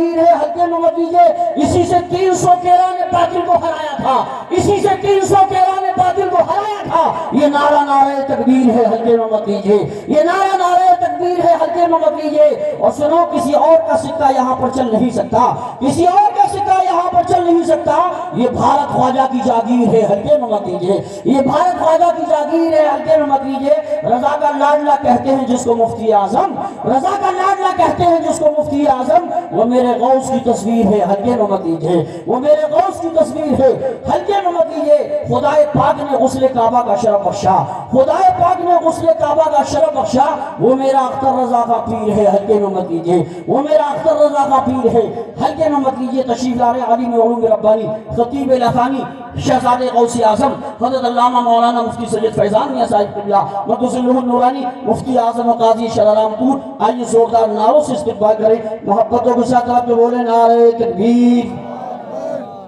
جاگیر ہے حلقے میں مت لیجیے، اسی سے 313 نے باطل کو ہرایا تھا، اسی سے 313 نے باطل کو ہرایا تھا۔ یہ نعرہ نعرہ تکبیر ہے، حلقے میں مت لیجیے، یہ نعرہ نعرہ تکبیر ہے، حلقے میں مت لیجیے۔ اور سنو، کسی اور کا سکہ یہاں پر چل نہیں سکتا، کسی اور کا سکہ یہاں پر چل نہیں سکتا۔ یہ بھارت خواجہ کی جاگیر ہے، حلقے میں مت لیجیے، یہ بھارت خواجہ کی جاگیر ہے، حلقے میں مت لیجیے۔ رضا کا لاڈلا کہتے ہیں جس کو مفتی اعظم، رضا کا لاڈلا کہتے ہیں جس کو مفتی اعظم، وہ میرے غوث کی تصویر ہے، حلقے میں مت لیجیے، وہ میرے غوث کی تصویر ہے، حلقے میں مت لیجیے۔ خدا پاک نے غسل کعبہ کا شرف بخشا، خدا پاک نے غسل کعبہ کا شرف بخشا، وہ میرا اختر رضا کا پیر ہے، حلقے میں مت لیجیے، وہ میرا اختر رضا کا پیر ہے، حلقے میں مت لیجیے۔ تشریف لارے عالم علوم ربانی خطیب لکھانی شہزادے غوث اعظم حضرت علامہ مولانا مفتی سید فیضان میاں صاحب قبلہ مقدس روح النورانی مفتی اعظم و قاضی شرارام پور، آئیے زوردار نعروں سے استقبال کریں، محبتوں کے ساتھ آپ کے بولے نعرہ تکبیر۔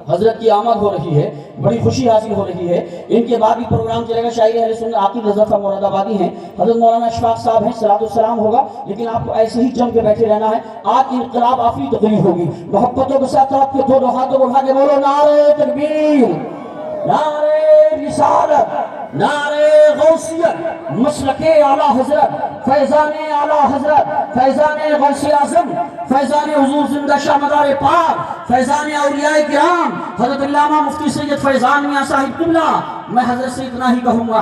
حضرت کی آمد ہو رہی ہے، بڑی خوشی حاصل ہو رہی ہے۔ ان کے بعد بھی پروگرام چلے گا، شاعر اہل سنت عاقب رضا خان مراد آبادی ہیں، حضرت مولانا اشفاق صاحب ہیں، صلاۃ السلام ہوگا، لیکن آپ کو ایسے ہی جم کے بیٹھے رہنا ہے۔ آج انقلاب آفری تقریر ہوگی، محبتوں کے ساتھ آپ کے دونوں ہاتھوں کو اٹھا کے بولو نعرہ تکبیر، نعرہ رسالت، نعرہ غوثیت، مسلک اعلیٰ حضرت، فیضان اعلیٰ حضرت، فیضان غوث اعظم، فیضان حضور زندہ شاہ مدار پاک، فیضان اولیاء کرام حضرت علامہ مفتی سید فیضان میاں صاحب قبلہ۔ میں حضرت سے اتنا ہی کہوں گا،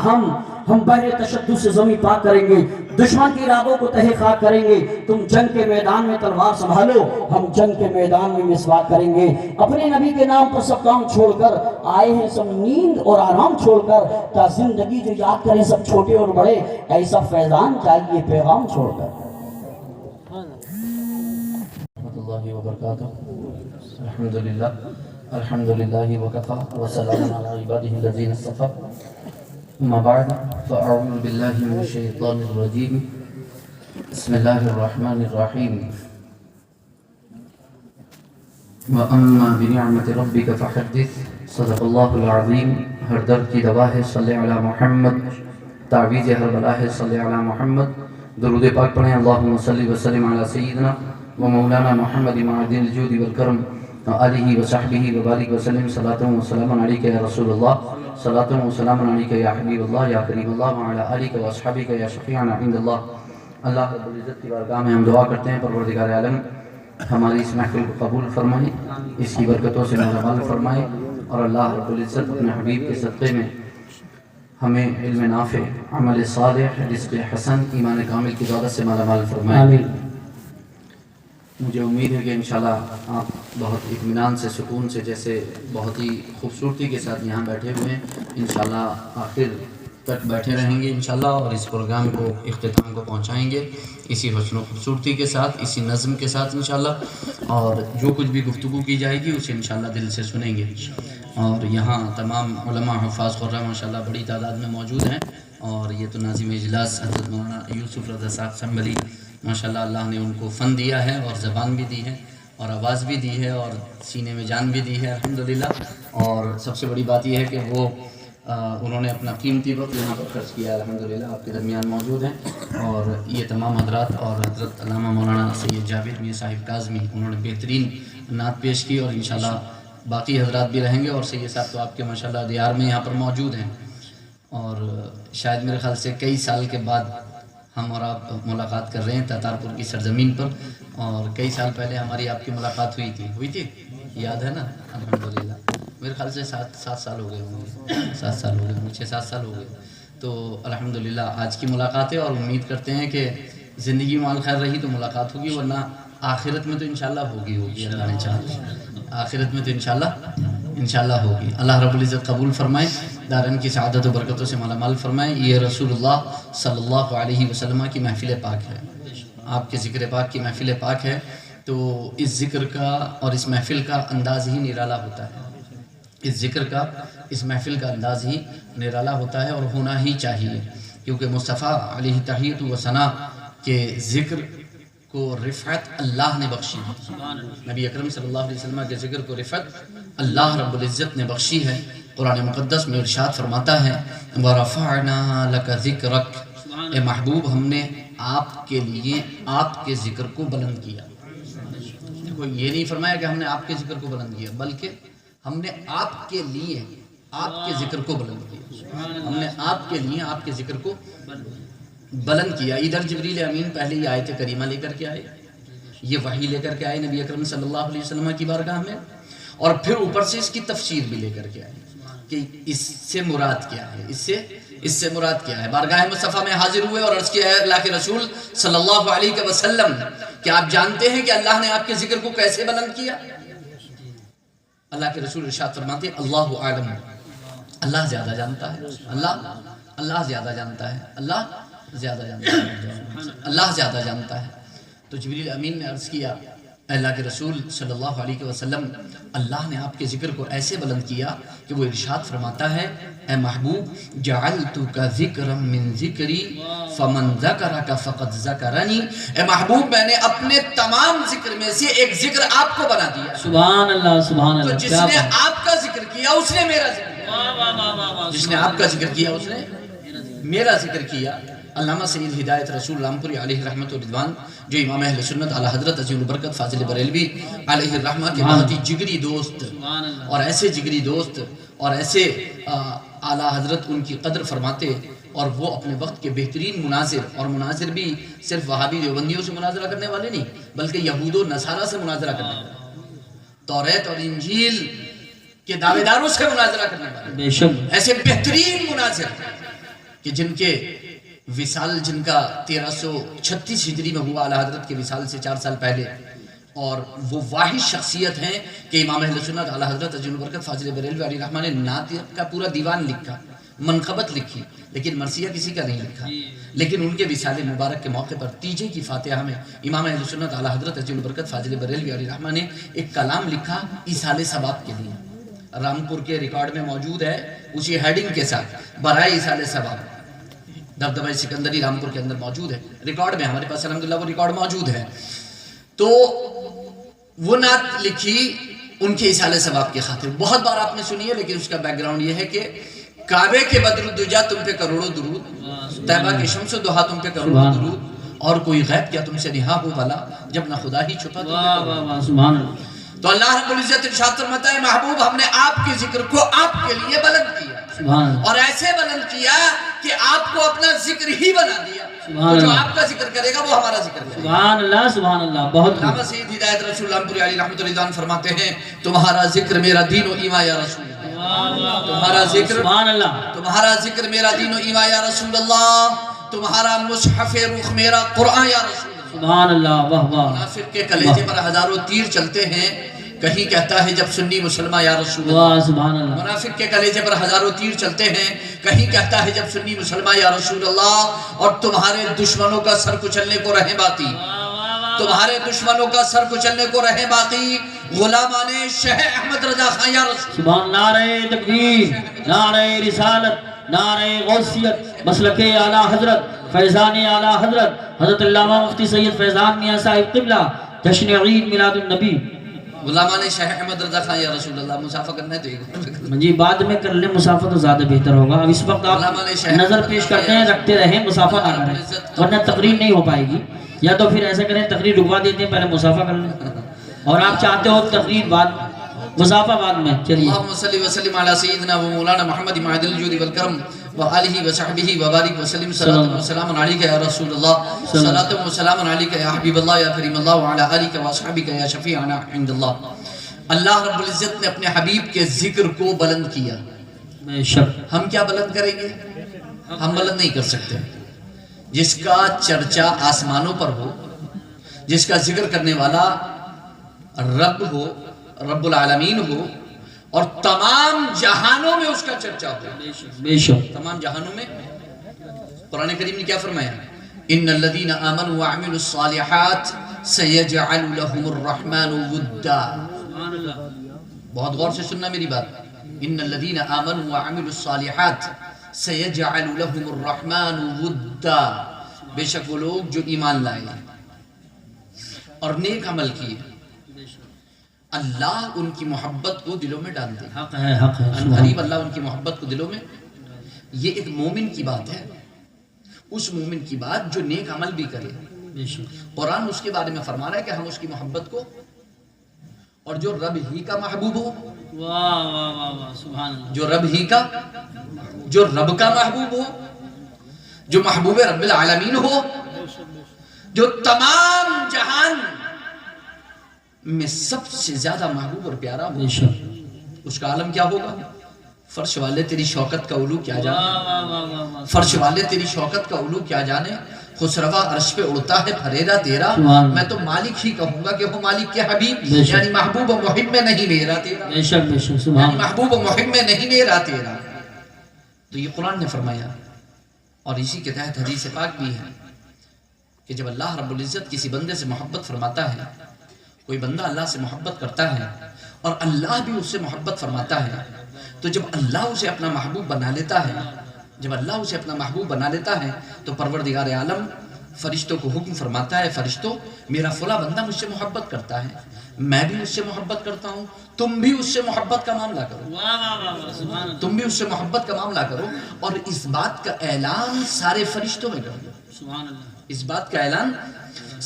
ہم بحر تشدد سے زمین پاک کریں گے، دشمن کی ارادوں کو تہہ خاک کریں گے۔ تم جنگ کے میدان میں تلوار سنبھالو، ہم جنگ کے میدان میں مسواک کریں گے۔ اپنے نبی کے نام پر سب کام چھوڑ کر آئے ہیں، سب نیند اور آرام چھوڑ کر، تا زندگی جو یاد کریں سب چھوٹے اور بڑے، ایسا فیضان چاہیے پیغام چھوڑ کر۔ رحمۃ اللہ وبرکاتہ۔ الحمدللہ الحمدللہ وکفا وسلام علی عبادہ الذین اصطفیٰ، اما بعد فاعوذ باللہ من الشیطان الرجیم، بسم اللہ الرحمن الرحیم۔ وَأَمَّا بِنِعْمَةِ رَبِّكَ فَحَدِّثْ، صدق اللہ العظیم۔ ہر درد کی دوا ہے صلی علی محمد، تعویذ ہر بلا ہے صلی علی محمد۔ درود پاک پڑھیں، اللہم صلی وسلم علی سیدنا و مولانا محمد معدن الجود والکرم وآلہ وصحبہ وبارک وسلم۔ صلاۃ و سلام علیک یا رسول اللہ، صلاۃ و سلام علیک یا حبیب اللہ یا کریم اللہ، وعلی آلک و اصحابک یا شفیعنا عند اللہ۔ اللہ رب العزت کی بارگاہ میں ہم دعا کرتے ہیں، پروردگار عالم ہماری اس محفل کو قبول فرمائے، اس کی برکتوں سے مالا مال فرمائے، اور اللہ رب العزت اپنے حبیب کے صدقے میں ہمیں علم نافع، عمل صالح، رزق حسن، ایمان کامل کی دولت سے مالا مال فرمائے۔ مجھے امید ہے کہ انشاءاللہ آپ بہت اطمینان سے، سکون سے، جیسے بہت ہی خوبصورتی کے ساتھ یہاں بیٹھے ہوئے ہیں، انشاءاللہ آخر تک بیٹھے رہیں گے انشاءاللہ، اور اس پروگرام کو اختتام کو پہنچائیں گے اسی حسن و خوبصورتی کے ساتھ، اسی نظم کے ساتھ انشاءاللہ، اور جو کچھ بھی گفتگو کی جائے گی اسے انشاءاللہ دل سے سنیں گے۔ اور یہاں تمام علماء حفاظ خرہ ماشاءاللہ بڑی تعداد میں موجود ہیں، اور یہ تو ناظم اجلاس حضرت مولانا یوسف رضا صاحب سنبھلی، ماشاءاللہ اللہ نے ان کو فن دیا ہے، اور زبان بھی دی ہے، اور آواز بھی دی ہے، اور سینے میں جان بھی دی ہے الحمدللہ۔ اور سب سے بڑی بات یہ ہے کہ وہ انہوں نے اپنا قیمتی وقت یہاں پر خرچ کیا الحمدللہ، آپ کے درمیان موجود ہیں۔ اور یہ تمام حضرات اور حضرت علامہ مولانا سید جاوید میاں صاحب کاظمی، انہوں نے بہترین نعت پیش کی، اور انشاءاللہ باقی حضرات بھی رہیں گے، اور سید صاحب تو آپ کے ماشاءاللہ دیار میں یہاں پر موجود ہیں، اور شاید میرے خیال سے کئی سال کے بعد ہم اور آپ ملاقات کر رہے ہیں تاتارپور کی سرزمین پر، اور کئی سال پہلے ہماری آپ کی ملاقات ہوئی تھی یاد ہے نا؟ الحمدللہ میرے خیال سے 7 سال ہو گئے ہوں گے، 7 سال ہو گئے ہوں گے، 6-7 سال ہو گئے۔ تو الحمدللہ آج کی ملاقات ہے، اور امید کرتے ہیں کہ زندگی میں خیر رہی تو ملاقات ہوگی، ورنہ آخرت میں تو انشاءاللہ ہوگی اللہ نے چاہا، آخرت میں تو انشاءاللہ ہوگی۔ اللہ رب العزت قبول فرمائے، دارین کی سعادت و برکتوں سے مالا مال فرمائے۔ یہ رسول اللہ صلی اللہ علیہ وسلم کی محفل پاک ہے، آپ کے ذکر پاک کی محفل پاک ہے، تو اس ذکر کا اور اس محفل کا انداز ہی نرالا ہوتا ہے، اس ذکر کا، اس محفل کا انداز ہی نرالا ہوتا ہے، اور ہونا ہی چاہیے، کیونکہ مصطفیٰ علیہ تحیت و ثنا کے ذکر کو رفعت اللہ نے بخشی ہے، نبی اکرم صلی اللہ علیہ وسلم کے ذکر کو رفعت اللہ رب العزت نے بخشی ہے۔ قرآن مقدس میں ارشاد فرماتا ہے وَرَفَعْنَا لَكَ ذِكْرَكَ، اے محبوب ہم نے آپ کے لیے آپ کے ذکر کو بلند کیا۔ دیکھو یہ نہیں فرمایا کہ ہم نے آپ کے ذکر کو بلند کیا، بلکہ ہم نے آپ کے لیے آپ کے ذکر کو بلند کیا، ہم نے آپ کے لیے آپ کے ذکر کو بلند کیا۔ ادھر جبریل امین پہلے یہ آیت کریمہ لے کر کے آئے، یہ وحی لے کر کے آئے نبی اکرم صلی اللہ علیہ وسلم کی بارگاہ میں، اور پھر اوپر سے اس کی تفسیر بھی لے کر کے آئے کہ اس سے مراد کیا ہے، اس سے مراد کیا ہے۔ بارگاہ مصطفیٰ میں حاضر ہوئے اور عرض کیا ہے اللہ کے رسول صلی اللہ علیہ وسلم کہ آپ جانتے ہیں کہ اللہ نے آپ کے ذکر کو کیسے بلند کیا؟ اللہ کے رسول ارشاد فرماتے ہیں اللہ عالم، اللہ زیادہ جانتا ہے، اللہ زیادہ جانتا ہے، اللہ زیادہ جانتا ہے، اللہ زیادہ جانتا ہے۔ تو جبریل امین نے عرض کیا اللہ کے رسول صلی اللہ علیہ وسلم اللہ نے آپ کے ذکر کو ایسے بلند کیا کہ وہ ارشاد فرماتا ہے اے محبوب جعلتک ذکرا من ذکری فمن ذکرک فقد ذکرنی، اے محبوب میں نے اپنے تمام ذکر میں سے ایک ذکر آپ کو بنا دیا۔ سبحان اللہ سبحان اللہ۔ تو جس نے آپ کا ذکر کیا اس نے میرا ذکر کیا، جس نے آپ کا ذکر کیا اس نے میرا ذکر کیا۔ علامہ سید ہدایت رسول رامپوری علیہ رحمت و رضوان جو امام اہل سنت اعلیٰ حضرت عظیم البرکت فاضل بریلوی علیہ الرحمہ کے بہت ہی جگری دوست اور ایسے جگری دوست اور ایسے اعلیٰ حضرت ان کی قدر فرماتے، اور وہ اپنے وقت کے بہترین مناظر، اور مناظر بھی صرف وہابی دیوبندیوں سے مناظرہ کرنے والے نہیں بلکہ یہود و نصارہ سے مناظرہ کرنے والے، توریت اور انجیل کے دعوے داروں سے مناظرہ کرنے والے، ایسے بہترین مناظر کہ جن کے وصال جن کا 1336 ہجری میں ہوا اعلیٰ حضرت کے وصال سے 4 سال پہلے، اور وہ واحد شخصیت ہیں کہ امام اہل سنت اعلیٰ حضرت عظیم البرکت فاضل بریلوی علیہ الرحمہ نے نعت کا پورا دیوان لکھا، منقبت لکھی، لیکن مرثیہ کسی کا نہیں لکھا۔ لیکن ان کے وصال مبارک کے موقع پر تیجے کی فاتحہ میں امام اہل سنت اعلیٰ حضرت عظیم البرکت فاضل بریلوی علیہ الرحمہ نے ایک کلام لکھا ایصال ثواب کے لیے، رامپور کے ریکارڈ میں موجود ہے اسی ہیڈنگ کے ساتھ، برائے ایصال ثواب، دبدبہ سکندری رامپور کے اندر موجود ہے، ریکارڈ میں ہمارے پاس الحمدللہ وہ ریکارڈ موجود ہے۔ تو وہ نعت لکھی ان کے ایصال ثواب کے خاطر، بہت بار آپ نے سنی ہے، لیکن اس کا بیک گراؤنڈ یہ ہے کہ کعبے کے بدر الدجا تم پہ کروڑوں درود، طیبہ کے شمس و ضحیٰ تم پہ کروڑوں درود، اور کوئی غیب کیا تم سے نہا ہو بھلا جب نہ خدا ہی چھپا تم پہ کروڑوں۔ تو اللہ رب العزت ارشاد فرماتا ہے محبوب ہم نے آپ کے ذکر کو آپ کے لیے بلند کیا، اور ایسے بلند کیا کہ آپ کو اپنا ذکر ہی بنا دیا، تو جو آپ کا ذکر کرے گا وہ ہمارا ذکر کرے گا۔ سبحان اللہ سبحان اللہ۔ بہت علامہ سید ہدایت رسول رامپوری علیہ رحمت اللہ فرماتے ہیں تمہارا ذکر میرا دین و ایمان یا رسول اللہ، تمہارا ذکر سبحان اللہ، تمہارا ذکر میرا دین و ایمان یا رسول اللہ، تمہارا مصحف رخ میرا قرآن یا رسول اللہ۔ سبحان اللہ، واہ واہ۔ منافق کے کلیجے پر ہزاروں تیر چلتے ہیں، کہیں کہتا ہے جب سنی مسلمہ یا رسول اللہ، واہ سبحان اللہ۔ منافق کے کلیجے پر ہزاروں تیر چلتے ہیں، کہیں کہتا ہے جب سنی مسلمہ یا رسول اللہ، اور تمہارے دشمنوں کا سر کچلنے کو رہے باقی، تمہارے دشمنوں کا سر کچلنے کو رہے باقی، غلامان شہ احمد رضا خان یا رسول اللہ۔ سبحان نعرہ تکبیر، نعرہ رسالت، نعرہ غوثیت، مسلک اعلیٰ حضرت، فیضان اعلیٰ حضرت حضرت علامہ مفتی سید فیضان میاں صاحب قبلہ، جشن عید میلاد النبی۔ غلامان شہ احمد رضا خان یا رسول اللہ، مسافہ کرنا ہے تو یہ جی بعد میں کر لیں مسافہ تو زیادہ بہتر ہوگا، اب اس وقت آپ نظر پیش کرتے ہیں، رکھتے رہیں، مسافہ نہ کریں ورنہ تقریر نہیں ہو پائے گی، یا تو پھر ایسا کریں تقریر رکوا دیتے ہیں پہلے مسافہ کر لیں، اور آپ چاہتے ہو تقریر بعد مسافہ بعد میں۔ چلیے اللہم صلی وسلم علی سیدنا و مولانا محمد معدل الجود والکرم وآلہ وصحبہ وبارک وسلم، صلاة و سلام علیکہ یا رسول اللہ، صلاة و سلام علیکہ یا حبیب اللہ یا کریم اللہ وعلی آلہ واصحابہ یا شفیعنا عند اللہ۔ اللہ رب العزت نے اپنے حبیب کے ذکر کو بلند کیا، بے شک۔ ہم کیا بلند کریں گے؟ ہم بلند نہیں کر سکتے۔ جس کا چرچا آسمانوں پر ہو، جس کا ذکر کرنے والا رب ہو، رب العالمین ہو، اور تمام جہانوں میں اس کا چرچا ہو، بے شک۔ تمام جہانوں میں۔ قرآن کریم نے کیا فرمایا؟ ان الذین آمنوا وعملوا الصالحات سیجعل لهم الرحمن ودا۔ بہت غور سے سننا میری بات۔ ان الذین آمنوا وعملوا الصالحات سیجعل لهم الرحمن ودا، بے شک وہ لوگ جو ایمان لائے اور نیک عمل کیے، اللہ ان کی محبت کو دلوں میں ڈال دے۔ حق ہے، حق ہے۔ قریب اللہ ان کی محبت کو دلوں میں، یہ ایک مومن کی بات ہے، اس مومن کی بات جو نیک عمل بھی کرے۔ بے شک۔ قرآن اس کے بارے میں فرما رہا ہے کہ ہم اس کی محبت کو اور جو رب ہی کا محبوب ہو، واہ واہ واہ واہ سبحان اللہ، جو رب ہی کا، جو رب کا محبوب ہو، جو محبوب رب العالمین ہو، جو تمام جہان میں سب سے زیادہ محبوب اور پیارا ہو، بے شک، اس کا عالم کیا ہوگا؟ فرش والے تیری شوکت کا علو کیا جانے، واہ واہ واہ واہ، فرش والے تیری شوکت کا علو کیا جانے، خسروا عرش پہ اڑتا ہے پھریرا تیرا، سبحان اللہ، میں تو مالک ہی کہوں گا کہ وہ مالک کے حبیب، بے شک، یعنی محبوب و محب میں نہیں میرا تیرا، بے شک بے شک سبحان یعنی اللہ، محبوب و محب میں نہیں میرا تیرا۔ تو یہ قرآن نے فرمایا، اور اسی کے تحت حدیث پاک بھی ہے کہ جب اللہ رب العزت کسی بندے سے محبت فرماتا ہے، کوئی بندہ اللہ سے محبت کرتا ہے اور اللہ بھی اس سے محبت فرماتا ہے، تو جب اللہ اسے اپنا محبوب بنا لیتا ہے، جب اللہ اسے اپنا محبوب بنا لیتا ہے تو پروردگار عالم فرشتوں کو حکم فرماتا ہے، فرشتوں میرا فلاں بندہ مجھ سے محبت کرتا ہے، میں بھی اس سے محبت کرتا ہوں، تم بھی اس سے محبت کا معاملہ کرو، واہ واہ واہ واہ سبحان اللہ، تم بھی اس سے محبت کا معاملہ کرو، اور اس بات کا اعلان سارے فرشتوں میں کر دو، سبحان اللہ، اس بات کا اعلان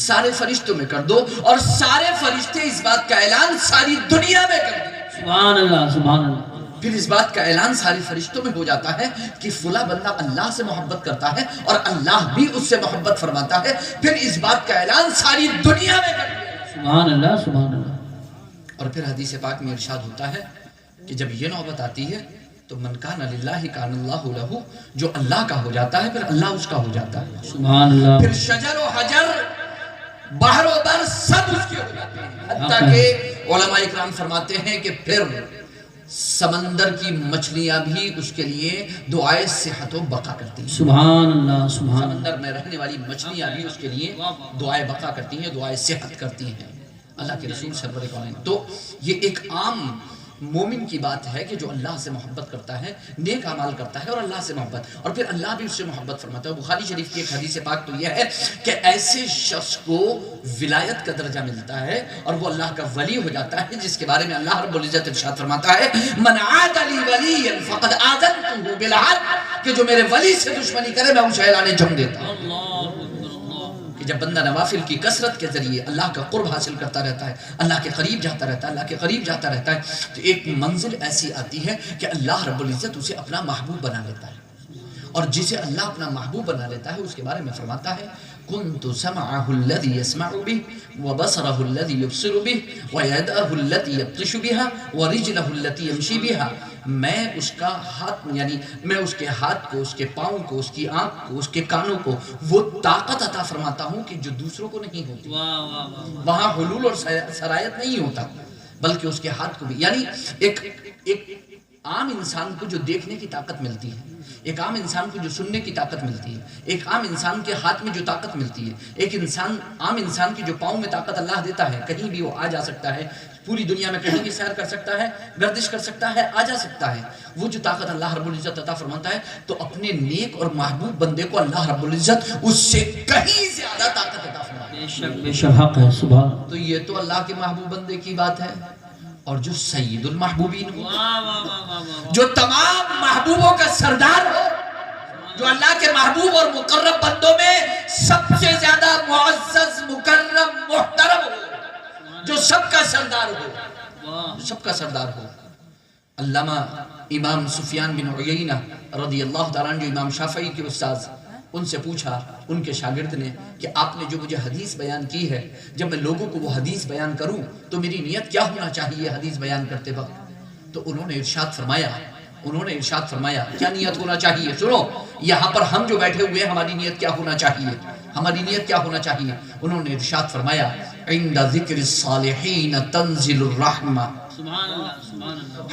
سارے فرشتوں میں کر دو، اور سارے فرشتے اس بات کا اعلان ساری دنیا میں کر دو، سبحان اللہ سبحان اللہ، پھر اس بات کا اعلان سارے فرشتوں میں ہو جاتا ہے کہ فلاں بندہ اللہ سے محبت کرتا ہے اور اللہ بھی اس سے محبت فرماتا ہے، پھر اس بات کا اعلان ساری دنیا میں کر دیا، سبحان اللہ سبحان اللہ، اور پھر حدیث پاک میں ارشاد ہوتا ہے کہ جب یہ نوبت آتی ہے تو من کان للہ کان اللہ لہ، جو اللہ کا ہو جاتا ہے پھر اللہ اس کا ہو جاتا ہے، سبحان اللہ، پھر شجر و حجر، بحر و بر سب اس کے ہو جاتے ہیں، حتیٰ کہ علماء اکرام فرماتے ہیں کہ پھر سمندر کی مچھلیاں بھی اس کے لیے دعائے صحت و بقا کرتی ہیں، سبحان اللہ سبحان اللہ، سمندر میں رہنے والی مچھلیاں بھی اس کے لیے دعائے بقا کرتی ہیں، دعائے صحت کرتی ہیں، اللہ کے رسول سرور کونین۔ تو یہ ایک عام مومن کی بات ہے کہ جو اللہ سے محبت کرتا ہے، نیک اعمال کرتا ہے اور اللہ سے محبت، اور پھر اللہ بھی اس سے محبت فرماتا ہے۔ بخاری شریف کی ایک حدیث پاک تو یہ ہے کہ ایسے شخص کو ولایت کا درجہ ملتا ہے اور وہ اللہ کا ولی ہو جاتا ہے، جس کے بارے میں اللہ رب العزت ارشاد فرماتا ہے من عاد لی ولیا فقد آذنتہ بالحرب، کہ جو میرے ولی سے دشمنی کرے میں اسے اعلان جنگ دیتا ہوں۔ کہ جب بندہ نوافل کی کثرت کے ذریعے اللہ کا قرب حاصل کرتا رہتا ہے، اللہ کے قریب جاتا رہتا ہے، اللہ کے قریب جاتا رہتا ہے، تو ایک منزل ایسی آتی ہے کہ اللہ رب العزت اسے اپنا محبوب بنا لیتا ہے، اور جسے اللہ اپنا محبوب بنا لیتا ہے اس کے بارے میں فرماتا ہے كنت سمعه الذي يسمع به وبصره الذي يبصر به ويده التي يبطش بها ورجله التي يمشي بها، میں اس کا ہاتھ، یعنی میں اس کے ہاتھ کو، اس کے پاؤں کو، اس کی آنکھ کو، اس کے کانوں کو وہ طاقت عطا فرماتا ہوں کہ جو دوسروں کو نہیں ہوتی، وہاں حلول اور سرایت نہیں ہوتا، بلکہ اس کے ہاتھ کو بھی، یعنی ایک عام انسان کو جو دیکھنے کی طاقت ملتی ہے، ایک عام انسان کو جو سننے کی طاقت ملتی ہے، ایک عام انسان کے ہاتھ میں جو طاقت ملتی ہے، ایک عام انسان کی جو پاؤں میں طاقت اللہ دیتا ہے، کہیں بھی وہ آ جا سکتا ہے، پوری دنیا میں کہیں بھی سیر کر سکتا ہے، گردش کر سکتا ہے، آ جا سکتا ہے، وہ جو طاقت اللہ رب العزت عطا فرماتا ہے، تو اپنے نیک اور محبوب بندے کو اللہ رب العزت اس سے کہیں زیادہ طاقت عطا فرماتا ہے۔ بے شک بے شک حق ہے سبحان اللہ، تو یہ تو اللہ کے محبوب بندے کی بات ہے، اور جو سید المحبوبین ہو، جو تمام محبوبوں کا سردار ہو، جو اللہ کے محبوب اور مقرب بندوں میں سب سے زیادہ معزز، مکرم، محترم ہو، جو سب کا سردار ہو، سب کا سردار ہو۔ علامہ امام سفیان بن عیینہ رضی اللہ تعالیٰ عنہ، جو امام شافعی کے استاذ، ان سے پوچھا ان کے شاگرد نے کہ آپ نے جو مجھے حدیث بیان کی ہے، جب میں لوگوں کو وہ حدیث بیان کروں تو میری نیت کیا ہونا چاہیے حدیث بیان کرتے وقت؟ تو انہوں نے ارشاد فرمایا کیا نیت ہونا چاہیے؟ سنو، یہاں پر ہم جو بیٹھے ہوئے ہیں ہماری نیت کیا ہونا چاہیے؟ ہماری نیت کیا ہونا چاہیے؟ انہوں نے ارشاد فرمایا عند ذکر الصالحین تنزل الرحمہ۔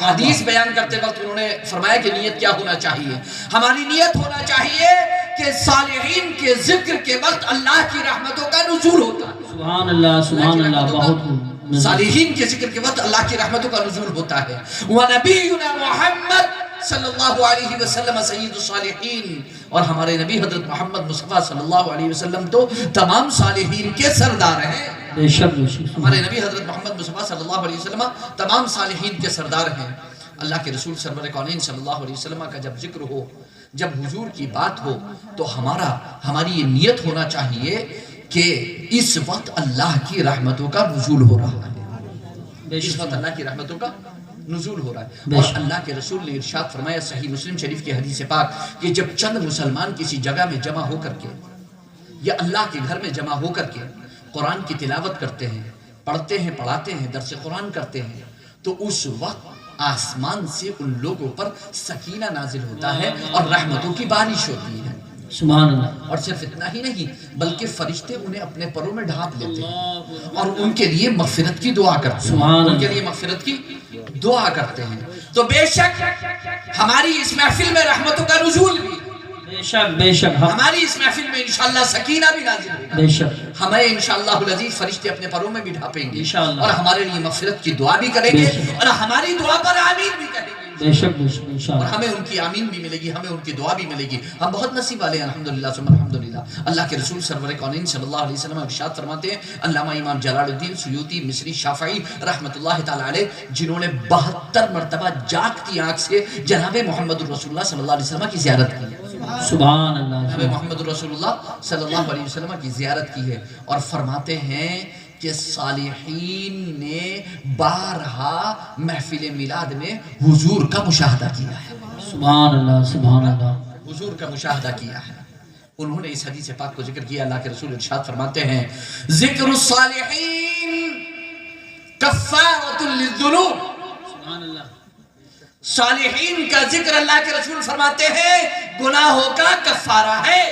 حدیث بیان کرتے وقت انہوں نے فرمایا کہ نیت کیا ہونا چاہیے؟ ہماری نیت ہونا چاہیے کہ صالحین کے ذکر کے وقت اللہ کی رحمتوں کا نزول ہوتا ہے۔ سبحان اللہ سبحان اللہ، بہت صالحین کے ذکر کے وقت اللہ کی رحمتوں کا نزول ہوتا ہے۔ وَنَبِيُّنَا محمد صلی اللہ علیہ وسلم سید الصالحین، اور ہمارے نبی حضرت محمد مصطفیٰ صلی اللہ علیہ وسلم تو تمام صالحین کے سردار ہیں۔ بے شک بے شک، ہمارے نبی حضرت محمد مصطفیٰ صلی اللہ علیہ وسلم تمام صالحین کے سردار ہیں۔ اللہ کے رسول سرور کونین صلی اللہ علیہ وسلم کا جب ذکر ہو، جب حضور کی بات ہو، تو ہماری یہ نیت ہونا چاہیے کہ اس وقت اللہ کی رحمتوں کا نزول ہو رہا ہے۔ اس وقت اللہ کی رحمتوں کا نزول ہو رہا ہے. اور اللہ کے رسول نے ارشاد فرمایا صحیح مسلم شریف کی حدیث پاک کہ جب چند مسلمان کسی جگہ میں جمع ہو کر کے یا اللہ کے گھر میں جمع ہو کر کے قرآن کی تلاوت کرتے ہیں، پڑھتے ہیں، پڑھاتے ہیں، درس قرآن کرتے ہیں، تو اس وقت آسمان سے ان لوگوں پر سکینہ نازل ہوتا ہے اور رحمتوں کی بارش ہوتی ہے. سبحان اللہ. اور صرف اتنا ہی نہیں بلکہ فرشتے انہیں اپنے پروں میں ڈھانپ لیتے ہیں اور ان کے لیے مغفرت کی دعا کرتے ہیں. ان کے لیے مغفرت کی دعا کرتے ہیں. تو بے شک ہماری اس محفل میں رحمتوں کا نزول بھی، بے شک ہماری اس محفل میں انشاءاللہ سکینہ بھی نازل ہوگا. بے شک ہمیں انشاءاللہ العزیز فرشتے اپنے پروں میں بھی ڈھانپیں گے انشاءاللہ. اور ہمارے لیے مغفرت کی دعا بھی کریں گے اور ہماری دعا پر آمین بھی کہیں گے. بے شک اور انشاءاللہ. ہمیں ان کی آمین بھی ملے گی، ہمیں ان کی دعا بھی ملے گی. ہم بہت نصیب والے ہیں الحمدللہ ثم الحمدللہ. اللہ کے رسول سرور کونین صلی اللہ علیہ وسلم ارشاد فرماتے ہیں، علامہ امام جلال الدین سیوطی مصری شافعی رحمۃ اللہ تعالی علیہ، جنہوں نے 72 مرتبہ جاگتی آنکھ سے جناب محمد الرسول اللہ صلی اللہ علیہ وسلم کی زیارت کی ہے. سبحان اللہ. جناب محمد الرسول اللہ صلی اللہ علیہ وسلم کی زیارت کی ہے اور فرماتے ہیں کہ صالحین نے بارہا محفل میلاد میں حضور کا مشاہدہ کیا ہے. سبحان اللہ. سبحان اللہ. حضور کا مشاہدہ کیا ہے. انہوں نے اس حدیث پاک کو ذکر کیا. اللہ کے رسول ارشاد فرماتے ہیں، ذکر الصالحین کفارۃ للذنوب. سبحان اللہ. صالحین کا ذکر اللہ کے رسول فرماتے ہیں گناہوں کا کفارہ ہے.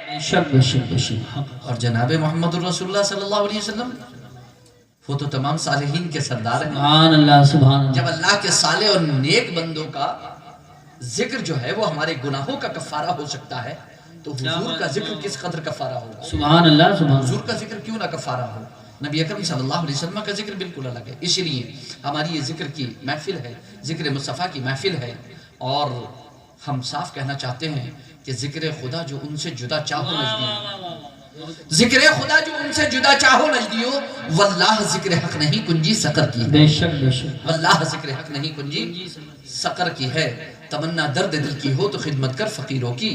بے شک بے شک بے شک. اور جناب محمد الرسول اللہ صلی اللہ علیہ وسلم وہ تو تمام صالحین کے سردار ہیں. سبحان اللہ. سبحان اللہ. جب اللہ کے صالح اور نیک بندوں کا ذکر جو ہے وہ ہمارے گناہوں کا کفارہ ہو سکتا ہے تو حضور کا ذکر کس قدر کفارہ ہوگا. سبحان اللہ. سبحان اللہ. حضور کا ذکر کیوں نہ کفارہ ہو. نبی اکرم صلی اللہ علیہ وسلم کا ذکر بالکل الگ ہے. اسی لیے ہماری یہ ذکر کی محفل ہے، ذکر مصطفیٰ کی محفل ہے. اور ہم صاف کہنا چاہتے ہیں کہ ذکر خدا جو ان سے جدا چاہو نجدیو، ذکر خدا جو ان سے جدا چاہو نجدیو، واللہ ذکر حق نہیں کنجی سقر کی. بے شک بے شک. واللہ ذکر حق نہیں کنجی سقر کی ہے. تمنا درد دل کی ہو تو خدمت کر فقیروں کی،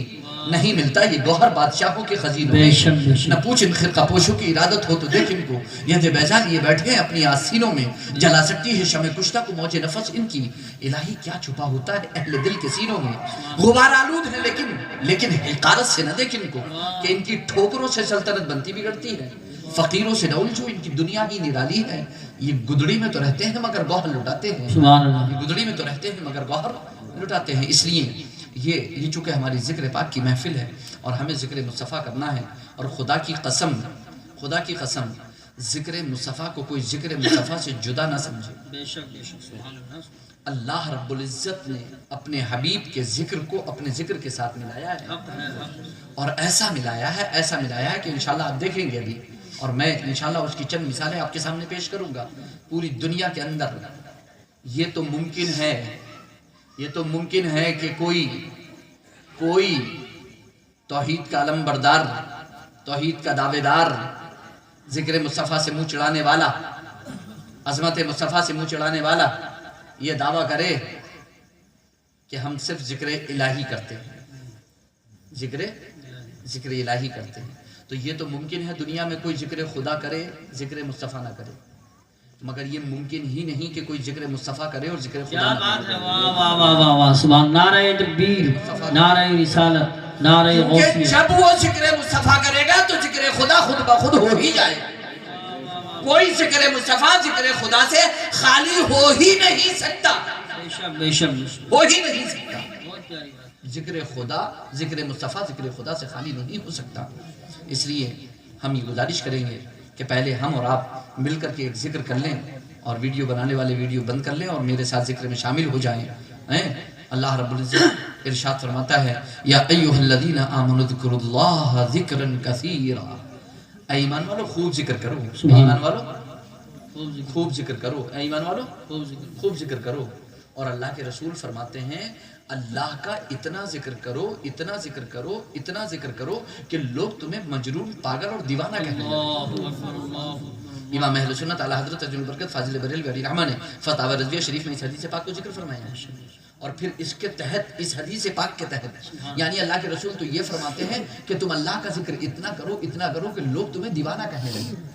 نہیں ملتا یہ گوہر بادشاہوں کے خزینوں بے میں. شک بے شک. نہ پوچھ ان خرقہ پوشوں کی ارادت ہو تو دیکھ ان کو، یہ بیضا لیے بیٹھے ہیں اپنی آستینوں میں. جلا سکتی ہے شمع کشتہ کو موج نفس ان کی، الہی کیا چھپا ہوتا ہے اہل دل کے سینوں میں. غبار آلود ہے لیکن حقارت سے نہ دیکھ ان کو کہ ان کی ٹھوکروں سے سلطنت بنتی بگڑتی ہے. فقیروں سے نہ الجھو ان کی دنیا ہی نرالی ہے. یہ گدڑی میں تو رہتے ہیں مگر گوہر لٹاتے ہیں. سبحان اللہ. یہ گدڑی میں تو رہتے ہیں مگر گوہر لٹاتے ہیں. اس لیے یہ چونکہ ہماری ذکر پاک کی محفل ہے اور ہمیں ذکر مصطفیٰ کرنا ہے. اور خدا کی قسم ذکر مصطفیٰ کو کوئی ذکر مصطفیٰ سے جدا نہ سمجھے. بے شک بے شک. سبحان اللہ. اللہ رب العزت نے اپنے حبیب کے ذکر کو اپنے ذکر کے ساتھ ملایا ہے اور ایسا ملایا ہے کہ انشاءاللہ آپ دیکھیں گے ابھی. اور میں انشاءاللہ اس کی چند مثالیں آپ کے سامنے پیش کروں گا. پوری دنیا کے اندر یہ تو ممکن ہے کہ کوئی توحید کا علم بردار، توحید کا دعوے دار، ذکر مصطفیٰ سے منہ چڑھانے والا، عظمت مصطفیٰ سے منہ چڑھانے والا یہ دعویٰ کرے کہ ہم صرف ذکر الہی کرتے ہیں، ذکر الہی کرتے ہیں. تو یہ تو ممکن ہے دنیا میں کوئی ذکر خدا کرے ذکر مصطفیٰ نہ کرے، مگر یہ ممکن ہی نہیں کہ کوئی ذکر مصطفیٰ کرے اور ذکر خدا نہ کرے. واہ واہ واہ واہ. سبحان. نعرہ تکبیر، نعرہ رسالت، نعرہ غوثیہ. جب وہ ذکر مصطفیٰ کرے گا تو ذکر خدا خود بخود ہو ہی جائے گا. کوئی ذکر مصطفیٰ ذکر خدا سے خالی ہو ہی نہیں سکتا. بے شک بے شک. ہو ہی نہیں سکتا. ذکر خدا، ذکر مصطفیٰ ذکر خدا سے خالی نہیں ہو سکتا. اس لیے ہم یہ گزارش کریں گے کہ پہلے ہم اور آپ مل کر کے ایک ذکر کر لیں اور ویڈیو بنانے والے ویڈیو بند کر لیں اور میرے ساتھ ذکر میں شامل ہو جائیں. اللہ رب العزت ارشاد فرماتا ہے، یا ایھا الذین آمنوا اذکروا اللہ ذکرا کثیرا. اے ایمان والو خوب ذکر کرو. ایمان والو خوب ذکر کرو. اے ایمان والو خوب ذکر کرو. اور اللہ کے رسول فرماتے ہیں اللہ کا اتنا ذکر کرو، اتنا ذکر کرو، اتنا ذکر کرو کہ لوگ تمہیں مجنون، پاگل اور دیوانہ کہنے لگیں. امام اہل سنت اعلیٰ حضرت تاج البرکت فاضل بریلوی علیہ رحمہ نے فتاوی رضویہ شریف میں اس حدیث پاک کو ذکر فرمایا ہے. اور پھر اس کے تحت، اس حدیث پاک کے تحت یعنی اللہ کے رسول تو یہ فرماتے ہیں کہ تم اللہ کا ذکر اتنا کرو کہ لوگ تمہیں دیوانہ کہنے لگیں.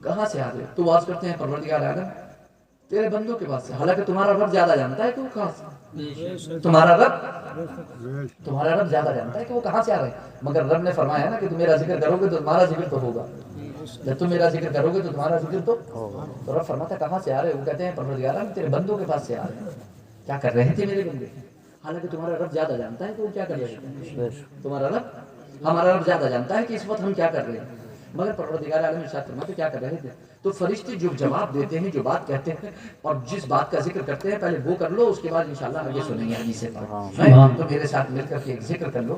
کہاں سے آ گئے؟ تو واز کرتے ہیں پروردگار عالم تیرے بندوں کے پاس سے، حالانکہ تمہارا رب زیادہ جانتا ہے کہ وہ کہاں سے، تمہارا رب زیادہ جانتا ہے کہ وہ کہاں سے آ رہے ہیں، مگر رب نے فرمایا نا کہ تم میرا ذکر کرو گے تو تمہارا ذکر تو ہوگا، جب تم میرا ذکر کرو گے تو تمہارا ذکر تو رب فرماتا کہاں سے آ رہے ہیں؟ وہ کہتے ہیں پروردگار عالم تیرے بندوں کے پاس سے آ رہے ہیں، کیا کر رہے تھے میرے بندے، حالانکہ تمہارا رب زیادہ جانتا ہے کہ وہ کیا کر رہے ہیں، ہمارا رب زیادہ جانتا ہے کہ اس وقت ہم کیا کر رہے ہیں، مگر پروردگار عالم ارشاد فرماتے کیا کر رہے تھے؟ تو فرشتے جو جواب دیتے ہیں، جو بات کہتے ہیں اور جس بات کا ذکر کرتے ہیں، پہلے وہ کر لو، اس کے بعد انشاءاللہ آگے سنیں گے حدیث پاک، تو میرے ساتھ مل کر کے ایک ذکر کر لو،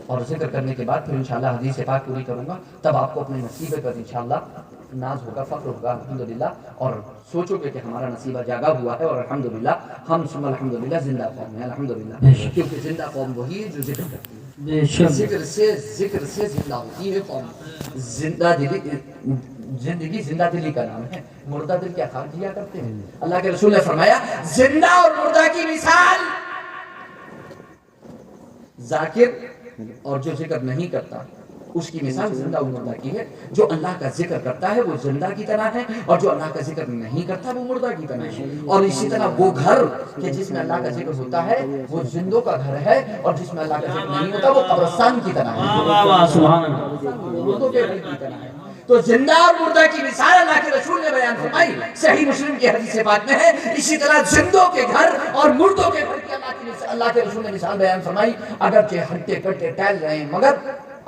اور ذکر کرنے کے بعد پھر انشاءاللہ حدیث پاک پوری کروں گا، تب آپ کو اپنے نصیبے پر انشاءاللہ ناز ہوگا، فخر ہوگا الحمدللہ، اور سوچو گے کہ ہمارا نصیبہ جاگا ہوا ہے، اور الحمدللہ ہم ثم الحمدللہ زندہ قوم ہیں، الحمدللہ، کیونکہ زندہ قوم وہی ہے جو ذکر کرتی ہے، ذکر سے زندہ ہوتی ہے قوم، زندگی زندہ دلی کا نام ہے، مردہ دل کیا خاک دیا کرتے ہیں، اللہ کے رسول نے فرمایا زندہ اور مردہ کی مثال ذاکر اور جو ذکر نہیں کرتا اس کی مثال زندہ اور مردہ کی ہے، جو اللہ کا ذکر کرتا ہے وہ زندہ کی طرح ہے، اور جو اللہ کا ذکر نہیں کرتا وہ مردہ کی طرح ہے، اور اسی طرح وہ گھر کہ جس میں اللہ کا ذکر ہوتا ہے وہ زندوں کا گھر ہے، اور جس میں اللہ کا ذکر نہیں ہوتا وہ قبرستان کی طرح ہے، مردوں کے گھر کی طرح ہے، تو زندہ اور مردہ کی مثال اللہ کے رسول نے بیان فرمائی، صحیح مسلم کی حدیث پاک میں ہے، اسی طرح زندوں کے گھر اور مردوں کے گھر کی اللہ کے رسول نے مثال بیان فرمائی، اگرچہ ہٹے کٹے ٹہل رہے ہیں، مگر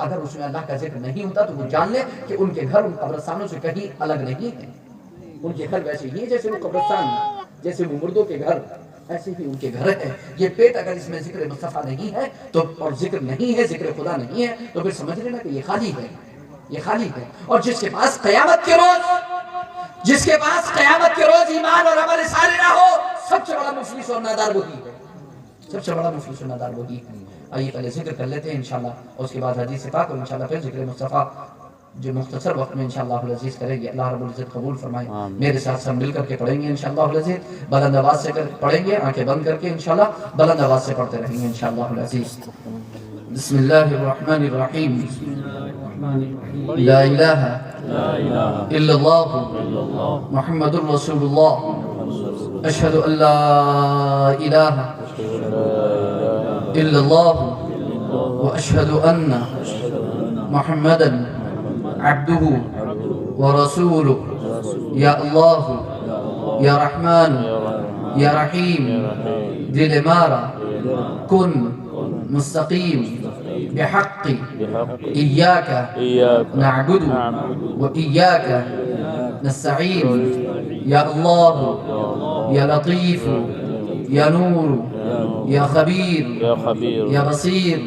اگر اس میں اللہ کا ذکر نہیں ہوتا تو وہ جان لے کہ ان کے گھر ان قبرستانوں سے کہیں الگ نہیں ہیں، ان کے گھر ویسے ہی ہیں جیسے وہ قبرستان ہیں، جیسے وہ مردوں کے گھر ایسے ہی ان کے گھر ہے، یہ پیٹ اگر اس میں ذکر مصطفیٰ نہیں ہے تو اور ذکر نہیں ہے، ذکر خدا نہیں ہے، تو پھر سمجھ لینا کہ یہ خالی ہے، یہ خالی ہے، اور جس کے پاس قیامت کے روز ایمان اور عمل صالح نہ ہو، سب سے بڑا مفلس اور نادار وہی ہے، سب سے بڑا مفلس اور نادار وہی ہے۔ آئیے پہلے ذکر کر لیتے ہیں انشاءاللہ، اور اس کے بعد حدیث پاک، اور انشاءاللہ پھر ذکر مصطفیٰ جو مختصر وقت میں انشاءاللہ العزیز کریں گے، اللہ رب العزت قبول فرمائے، میرے ساتھ سب مل کر کے پڑھیں گے انشاءاللہ العزیز، بلند آواز سے پڑھیں گے، آنکھیں بند کر کے انشاءاللہ بلند آواز سے پڑھتے رہیں گے انشاءاللہ العزیز۔ بسم اللہ الرحمن الرحیم، لا الہ الا اللہ محمد رسول اللہ، اشہد ان لا الہ الا اللہ واشہد ان محمدا عبدہ ورسولہ، یا اللہ یا رحمان یا رحیم، دل ہمارا کن مستقیم بحق ایاک نعبد و ایاک نستعین، یا اللہ یا لطیف یا نور یا خبیر یا بصیر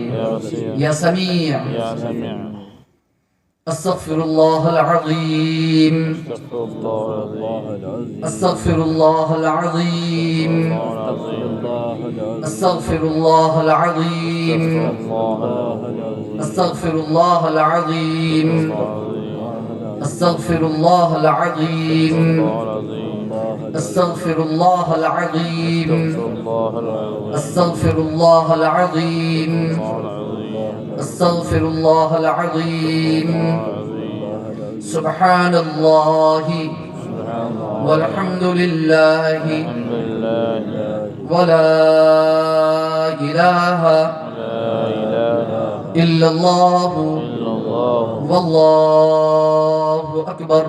یا سمیع، استغفر اللہ العظیم، استغفر اللہ العظیم، استغفر اللہ العظیم، استغفر اللہ العظیم، استغفر اللہ العظیم، استغفر اللہ العظیم، استغفر اللہ العظیم، استغفر اللہ العظیم، سبحان اللہ والحمد للہ ولا الہ الا اللہ واللہ اکبر،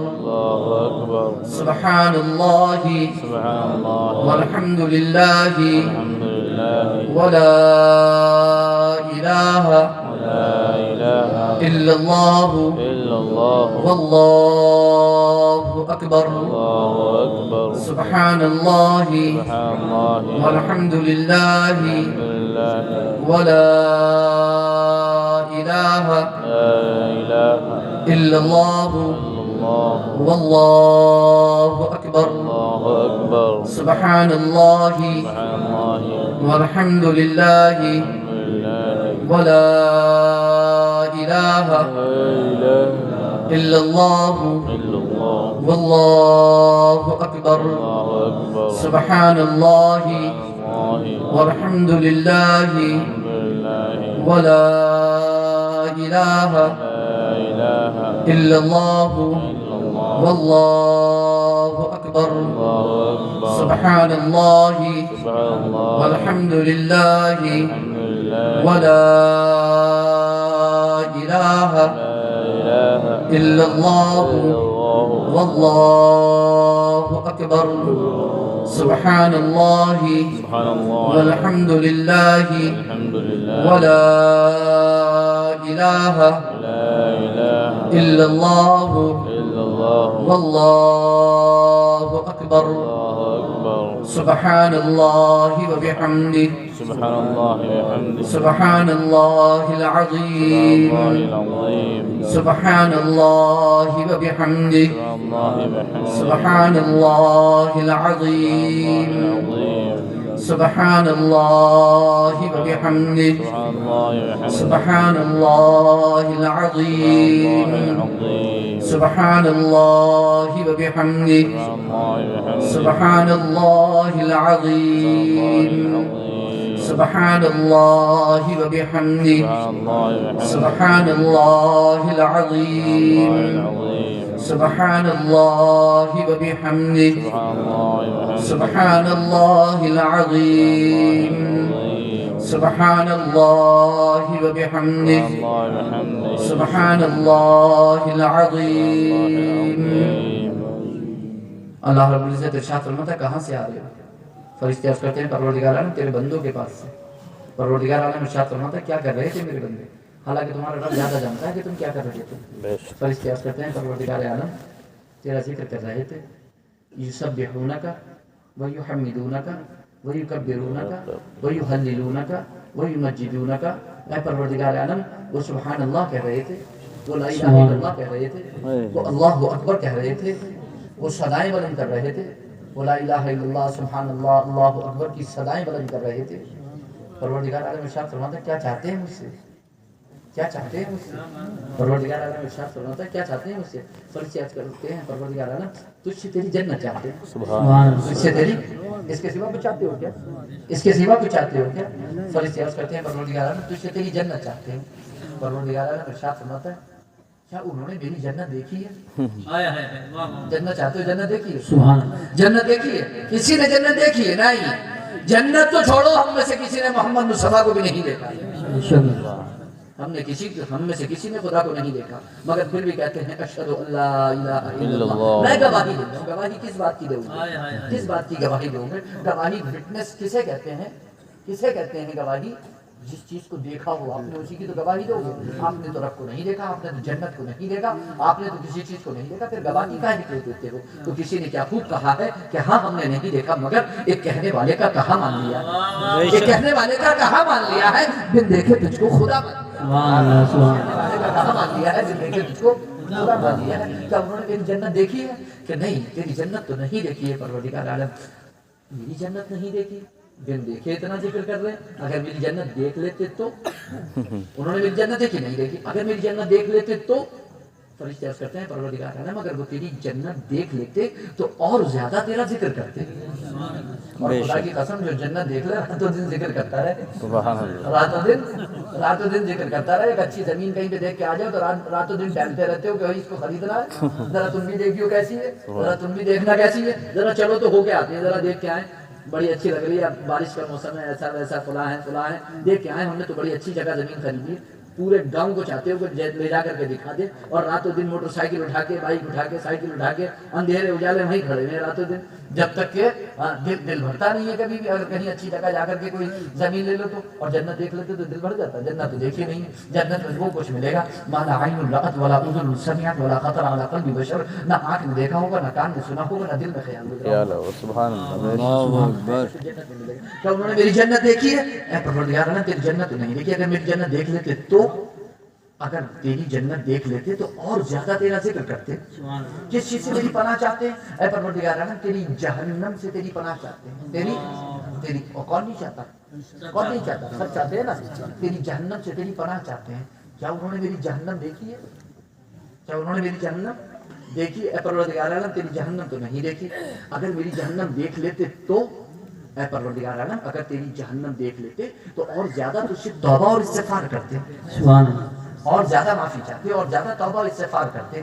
سبحان اللہ والحمد للہ ولا الہ الا اللہ واللہ اکبر، سبحان اللہ والحمد للہ ولا الہ الا اللہ واللہ اکبر، سبحان اللہ والحمد للہ ولا الہ الا اللہ واللہ اکبر، سبحان اللہ والحمد للہ ولا الہ الا اللہ واللہ اکبر سبحان اللہ والحمد للہ ولا الہ الا اللہ واللہ اکبر سبحان اللہ والحمد للہ ولا الہ الا اللہ واللہ اکبر سبحان اللہ وبحمدہ سبحان اللہ العظیم سبحان اللہ وبحمدہ سبحان اللہ العظیم سبحان اللہ وبحمدہ سبحان اللہ العظیم سبحان اللہ وبحمدہ سبحان اللہ العظیم سبحان اللہ وبحمدہ سبحان اللہ العظیم سبحان اللہ وبحمدہ سبحان اللہ العظیم سبحان اللہ وبحمدہ سبحان اللہ العظیم. اللہ رب العزت ارشاد فرماتا ہے کہاں سے آ رہے ہو؟ فرشتے عرض کرتے ہیں پروردگار عالم تیرے بندوں کے پاس سے. پروردگار عالم ارشاد فرماتا ہے کیا کر رہے تھے میرے بندے؟ حالانکہ تمہارا رب زیادہ جانتا ہے کہ تم کیا کر رہے تھے. فرشتے عرض کرتے ہیں پروردگار عالم تیرا ذکر کر رہے تھے. یسبحونک ویحمدونک ویکبرونک ویہللونک ویمجدونک. اے پروردگار عالم وہ سبحان اللہ کہہ رہے تھے, وہ لا الہ الا اللہ کہہ رہے تھے, وہ اللہ اکبر کہہ رہے تھے, وہ صدائیں بلند کر رہے تھے, وہ لا الہ الا اللہ سبحان اللہ اللہ اکبر کی صدائیں بلند کر رہے تھے. پروردگار عالم ارشاد فرماتا ہے کیا چاہتے ہیں مجھ سے؟ کیا چاہتے ہیں مجھ سے؟ پروردگار عالم ارشاد فرماتا ہے کیا چاہتے ہیں مجھ سے؟ فرشتے عرض کرتے ہیں پروردگار عالم تجھ سے تیری جنت چاہتے ہیں. تجھ سے تیری, اس کے سوا کچھ چاہتے ہو کیا؟ اس کے سوا کچھ چاہتے ہو کیا؟ فرشتے عرض کرتے ہیں پروردگار عالم تجھ سے تیری جنت چاہتے ہیں. پروردگار عالم ارشاد فرماتا ہے کیا انہوں نے میری جنت دیکھی ہے؟ جنت چاہتے ہو؟ جنت دیکھی ہے؟ جنت دیکھی ہے؟ کسی نے جنت دیکھی ہے؟ نہیں. جنت تو چھوڑو, ہم میں سے کسی نے محمد مصطفیٰ کو بھی نہیں دیکھا. ہم میں سے کسی نے خدا کو نہیں دیکھا, مگر پھر بھی کہتے ہیں اشہد ان لا الہ الا اللہ. میں گواہی دوں گا. گواہی کس بات کی دوں گا؟ کس بات کی گواہی دوں گا؟ گواہی وٹنس کسے کہتے ہیں؟ کسے کہتے ہیں گواہی؟ جس چیز کو دیکھا ہو آپ نے اسی کی تو گواہی دو گے. آپ نے تو رب کو نہیں دیکھا, آپ نے تو جنت کو نہیں دیکھا, آپ نے تو کسی چیز کو نہیں دیکھا, پھر گواہی کاہے کیوں دیتے ہو؟ تو کسی نے کیا خوب کہا ہے کہ ہاں ہم نے نہیں دیکھا, مگر ایک کہنے والے کا کہا مان لیا ہے. ایک کہنے والے کا کہا مان لیا ہے, بن دیکھے تجھ کو خدا مان لیا ہے. بن دیکھے تجھ کو خدا مان لیا ہے. کیا انہوں نے میری جنت دیکھی ہے کہ نہیں؟ تیری جنت تو نہیں دیکھی ہے. پروردگار عالم میری جنت نہیں دیکھی, بن دیکھے اتنا ذکر کر رہے ہیں. اگر میری جنت دیکھ لیتے تو, انہوں نے میری جنت دیکھی نہیں دیکھی, اگر میری جنت دیکھ لیتے تو. فرشتے عرض کرتے ہیں پروردگار عالم اگر وہ تیری جنت دیکھ لیتے تو اور زیادہ تیرا ذکر کرتے. اور خدا کی قسم جو جنت دیکھ لے رات و دن ذکر کرتا رہے, رات و دن ذکر کرتا رہے. ایک اچھی زمین کہیں پہ دیکھ کے آ جاؤ تو رات و دن ٹہلتے رہتے ہو کہ بھائی اس کو خریدنا ہے, ذرا تم بھی دیکھیو کیسی ہے, ذرا تم بھی دیکھنا کیسی ہے, ذرا چلو تو ہو کے آتے ہیں, ذرا دیکھ کے آئیں, بڑی اچھی لگ رہی ہے, بارش کا موسم ہے, ایسا ویسا فلاں ہے, دیکھ کے آئے. ہم نے تو بڑی اچھی جگہ زمین خریدی, پورے گاؤں کو چاہتے ہو کہ لے جا کر کے دکھا دے, اور رات و دن موٹر سائیکل اٹھا کے, بائک اٹھا کے, سائیکل اٹھا کے اندھیرے اجالے وہیں کھڑے ہیں رات و دن, جب تک کہ دل بھرتا نہیں ہے کبھی بھی. اگر کہیں اچھی جگہ جا کر کے کوئی زمین لے لو تو اور جنت دیکھ لیتے تو دل بھر جاتا. جنت تو دیکھی نہیں, جنت میں وہ کچھ ملے گا ما لا عین رأت ولا اذن سمعت ولا خطر على قلب بشر. نہ آنکھ نے دیکھا ہوگا, نہ کان نے سنا ہوگا, نہ دل میں خیال ہوگا. سبحان اللہ. کیا انہوں نے میری جنت دیکھی ہے؟ اے پروردگار نے تیری جنت نہیں دیکھی. اگر میری جنت دیکھ لیتے تو, اگر تیری جنت دیکھ لیتے تو اور زیادہ تیرا ذکر کرتے. کس چیز سے تیری پناہ چاہتے ہیں؟ اے پروردگار عالم تیری جہنم سے تیری پناہ چاہتے ہیں. تیری کون نہیں چاہتا؟ کون نہیں چاہتا؟ سب چاہتے ہیں نا. تیری جہنم سے تیری پناہ چاہتے ہیں. کیا انہوں نے میری جہنم دیکھی ہے؟ کیا انہوں نے میری جہنم دیکھی؟ اے پروردگار عالم تیری جہنم تو نہیں دیکھی. اگر میری جہنم دیکھ لیتے تو, اے پروردگار عالم اگر تیری جہنم دیکھ لیتے تو اور زیادہ تجھ سے توبہ اور استغفار کرتے, اور زیادہ معافی چاہتے, اور زیادہ توبہ اور استغفار کرتے.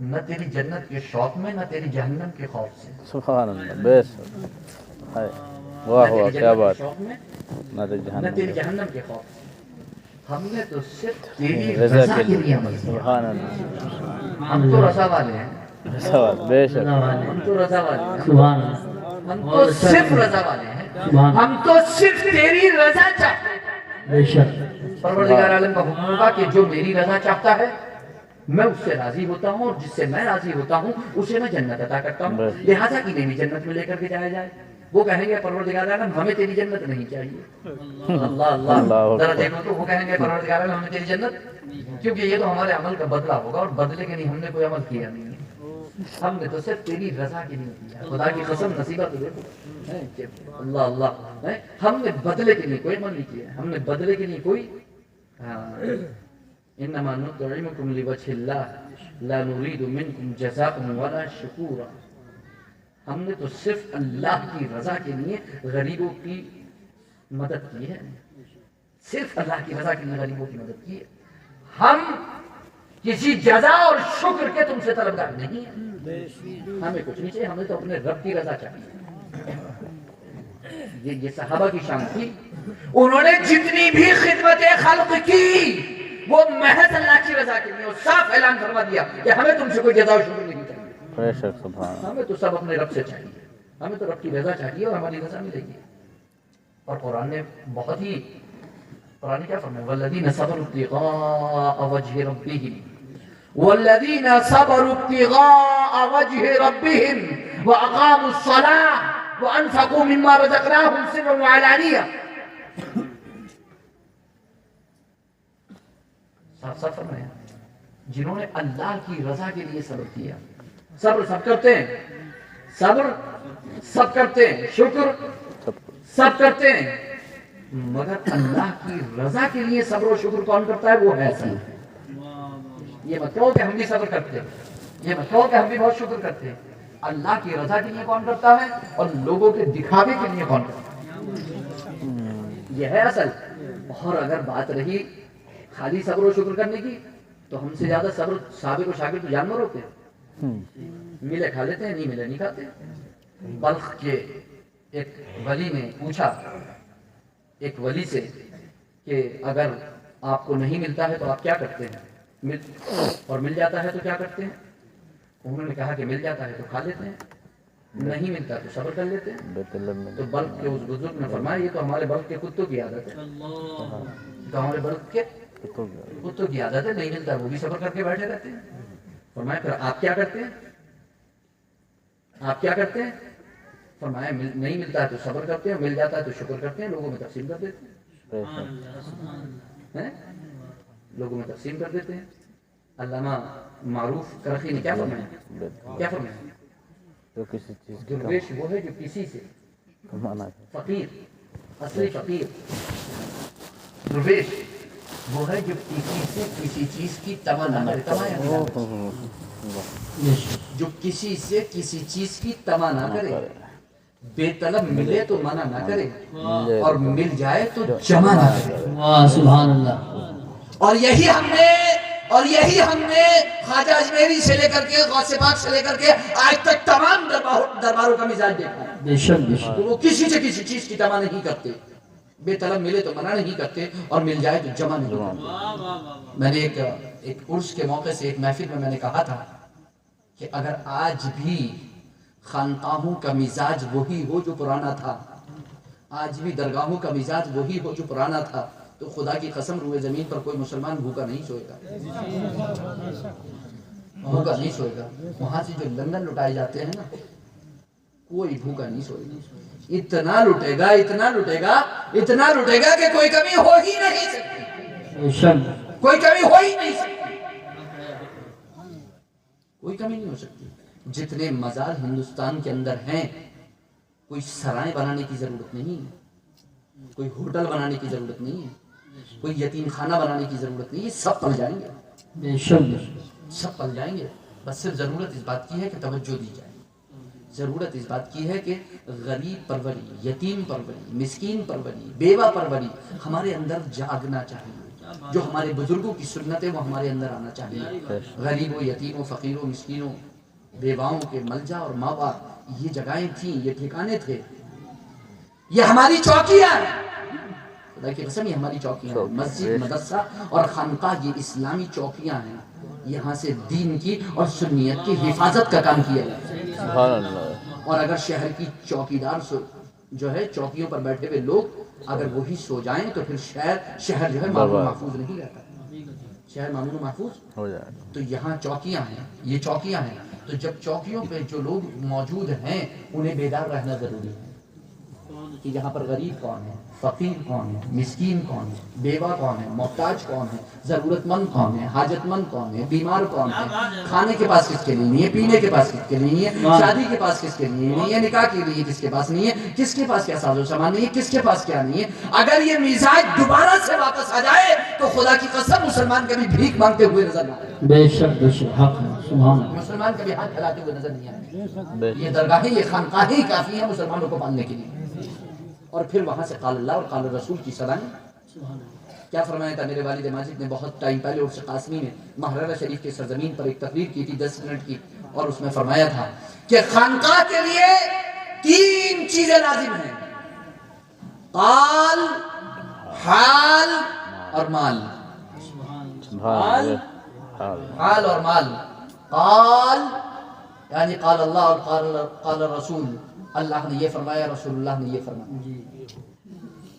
نہ تیری جنت کے شوق میں نہ تیری جہنم کے خوف سے. سبحان اللہ بے شک واہ واہ کیا بات نہ تیری جہنم کے خوف سے. ہم نے تو صرف تیری رضا رضا کے کے لیے لیے عمل کیا. سبحان اللہ ہم تو رضا والے ہیں. سوال بے شک ہم تو رضا والے ہیں. سبحان اللہ ہم تو صرف رضا والے ہیں. ہم تو صرف تیری رضا چاہتے ہیں. بے شک پروردگار عالم کا حکم ہوگا کہ جو میری رضا چاہتا ہے میں اس سے راضی ہوتا ہوں اور جس سے میں راضی ہوتا ہوں اسے میں جنت عطا کرتا ہوں. لہذا کی نہیں جنت میں لے کر کے جایا جائے. وہ کہیں گے پروردگار عالم ہمیں تیری جنت نہیں چاہیے. اللہ اللہ ذرا دیکھو تو وہ کہیں گے پروردگار عالم ہمیں تیری جنت, کیونکہ یہ تو ہمارے عمل کا بدلہ ہوگا اور بدلے کے لیے ہم نے کوئی عمل کیا نہیں ہے. ہم نے تو صرف تیری رضا کے لیے کیا. خدا کی قسم نصیبہ تو دیکھو. اللہ اللہ ہم نے بدلے کے لیے کوئی عمل نہیں کیا. ہم نے بدلے کے لیے کوئی انما نطعمکم لوجه اللہ لا نريد منکم جزاء ولا شکورا. ہم نے تو صرف اللہ کی رضا کے لیے غریبوں کی مدد کی ہے. صرف اللہ کی رضا کے لیے غریبوں کی مدد کی ہے. ہم کسی جزا اور شکر کے تم سے طلبگار نہیں ہیں. ہمیں کچھ نہیں چاہیے. ہمیں تو اپنے رب کی رضا چاہیے. یہ صحابہ کی شان تھی. انہوں نے جتنی بھی خدمت خلق کی وہ محض اللہ کی رضا کے لیے. اور صاف اعلان فرما دیا کہ ہمیں تم سے کوئی جزا و شکر نہیں چاہیے. ہمیں تو سب اپنے رب سے چاہیے. ہمیں تو رب کی رضا چاہیے اور ہماری رضا ملے گی. اور قرآن نے بہت ہی قرآن کیا فرمایا والذین صبروا ابتغاء وجہ ربہم والذین صبروا ابتغاء وجہ ربہم واقاموا الصلاة وانفقوا مما رزقناہم سرا وعلانیہ. صاف صاف فرمایا جنہوں نے اللہ کی رضا کے لیے صبر کیا. صبر سب کرتے ہیں, صبر سب کرتے ہیں, شکر سب کرتے ہیں, مگر اللہ کی رضا کے لیے صبر و شکر کون کرتا ہے؟ وہ ہے صبر. یہ مت کہو کہ ہم بھی صبر کرتے ہیں, یہ مت کہو کہ ہم بھی بہت شکر کرتے ہیں. اللہ کی رضا کے لیے کون کرتا ہے اور لوگوں کے دکھاوے کے لیے کون کرتا ہے؟ یہ ہے اصل. اور اگر بات رہی خالی صبر و شکر کرنے کی تو ہم سے زیادہ صبر صحابہ و شاگرد جانور ہوتے ہیں. ملے کھا لیتے ہیں, نہیں ملے نہیں کھاتے. بلخ کے ایک ولی نے پوچھا ایک ولی سے کہ اگر آپ کو نہیں ملتا ہے تو آپ کیا کرتے ہیں, اور مل جاتا ہے تو کیا کرتے ہیں؟ انہوں نے کہا کہ مل جاتا ہے تو کھا لیتے ہیں, نہیں ملتا تو صبر کر لیتے ہیں. تو بلخ کے اس بزرگ نے فرمایا یہ تو ہمارے بلخ کے کتوں کی عادت ہے. تو ہمارے بلخ کے کتوں کی عادت ہے, نہیں ملتا وہ بھی صبر کر کے بیٹھے رہتے ہیں. فرمایا پھر آپ کیا کرتے ہیں؟ آپ کیا کرتے ہیں؟ فرمایا نہیں ملتا ہے تو صبر کرتے ہیں, مل جاتا ہے تو شکر کرتے ہیں, لوگوں میں تقسیم کر دیتے ہیں. لوگوں میں تقسیم کر دیتے ہیں. علامہ معروف کرخی نے کیا فرمایا؟ کیا فرمایا؟ جو کسی چیز کی درویش وہ ہے جو کسی سے فقیر, اصلی فقیر. درویش وہ ہے جو کسی سے کسی چیز کی تمنا نہ کرے. جو کسی سے کسی چیز کی تمنا نہ کرے, بے طلب ملے تو منع نہ کرے, اور مل جائے تو جمع نہ کرے. سبحان اللہ. اور یہی ہم نے خواجہ اجمیری سے لے کر کے غوث پاک سے لے کر کے آج تک تمام درباروں کا مزاج دیکھا ہے. بے شک بے شک. وہ کسی سے کسی چیز کی تمنا نہیں کرتے, بے طلب ملے تو منع نہیں کرتے, اور مل جائے تو جمع نہیں کرتے. میں نے ایک عرس کے موقع سے ایک محفل میں نے کہا تھا کہ اگر آج بھی خانقاہوں کا مزاج وہی ہو جو پرانا تھا, آج بھی درگاہوں کا مزاج وہی ہو جو پرانا تھا, تو خدا کی قسم روئے زمین پر کوئی مسلمان بھوکا نہیں سوئے گا. بھوکا نہیں سوئے گا. وہاں سے جو لندن لٹائے جاتے ہیں نا, کوئی بھوکا نہیں سوئے گا. اتنا لٹے گا, اتنا لٹے گا, اتنا لٹے گا کہ کوئی کمی ہو ہی نہیں سکتی. کوئی کمی ہو ہی نہیں سکتی. کوئی کمی نہیں ہو سکتی. جتنے مزار ہندوستان کے اندر ہیں, کوئی سرائیں بنانے کی ضرورت نہیں ہے, کوئی ہوٹل بنانے کی ضرورت نہیں ہے, کوئی یتیم خانہ بنانے کی ضرورت نہیں ہے. سب پل جائیں گے, سب پل جائیں گے. بس صرف ضرورت اس بات کی ہے کہ توجہ دی جائے. ضرورت اس بات کی ہے کہ غریب پروری، یتیم پروری، مسکین پروری، بیوہ پروری ہمارے اندر جاگنا چاہیے. جو ہمارے بزرگوں کی سنت ہے وہ ہمارے اندر آنا چاہیے. غریبوں، یتیموں، فقیروں، مسکینوں، بیواؤں کے ملجا اور ماوا یہ جگہیں تھیں، یہ ٹھکانے تھے. یہ ہماری چوکیاں ہیں. خدا کی قسم یہ ہماری چوکیاں ہیں. مسجد، مدرسہ اور خانقاہ یہ اسلامی چوکیاں ہیں. یہاں سے دین کی اور سنیت کی حفاظت کا کام کیا جائے. سبحان اللہ. اور اگر شہر کی چوکیدار جو ہے چوکیوں پر بیٹھے ہوئے لوگ اگر وہی سو جائیں تو پھر شہر جو ہے معمول محفوظ نہیں رہتا. شہر معمول محفوظ ہو جائے. تو یہاں چوکیاں ہیں، یہ چوکیاں ہیں. تو جب چوکیوں پہ جو لوگ موجود ہیں انہیں بیدار رہنا ضروری ہے کہ یہاں پر غریب کون ہے، فقیر کون ہے، مسکین کون ہے، بیوہ کون ہے، محتاج کون ہے، ضرورت مند کون ہے، حاجت مند کون ہے، بیمار کون ہے، کھانے کے پاس کس کے لیے نہیں ہے، پینے کے پاس کس کے لیے نہیں ہے، شادی کے پاس کس کے لیے نہیں ہے، نکاح کے لیے کس کے پاس نہیں ہے، کس کے پاس کیا ساز و سامان نہیں ہے، کس کے پاس کیا نہیں ہے. اگر یہ مزاج دوبارہ سے واپس آ جائے تو خدا کی قسم مسلمان کبھی بھیک مانگتے ہوئے نظر نہ آئے. بے شک حق ہے. سبحان اللہ. مسلمان کبھی ہاتھ پھیلاتے ہوئے نظر نہیں آئے. یہ درگاہیں، یہ خانقاہیں کافی ہیں مسلمانوں کو پالنے کے لیے. اور پھر وہاں سے قال اللہ اور قال رسول کی سلام. کیا فرمایا تھا میرے والد ماجد نے بہت ٹائم پہلے عرس قاسمی میں مہرانہ شریف کی سرزمین پر ایک تقریر کی تھی 10 منٹ کی، اور اس میں فرمایا تھا کہ خانقاہ کے لیے 3 چیزیں لازم ہیں: قال، حال اور مال. حال اور مال. قال یعنی قال اللہ اور قال رسول. اللہ نے یہ فرمایا، رسول اللہ نے یہ فرمایا.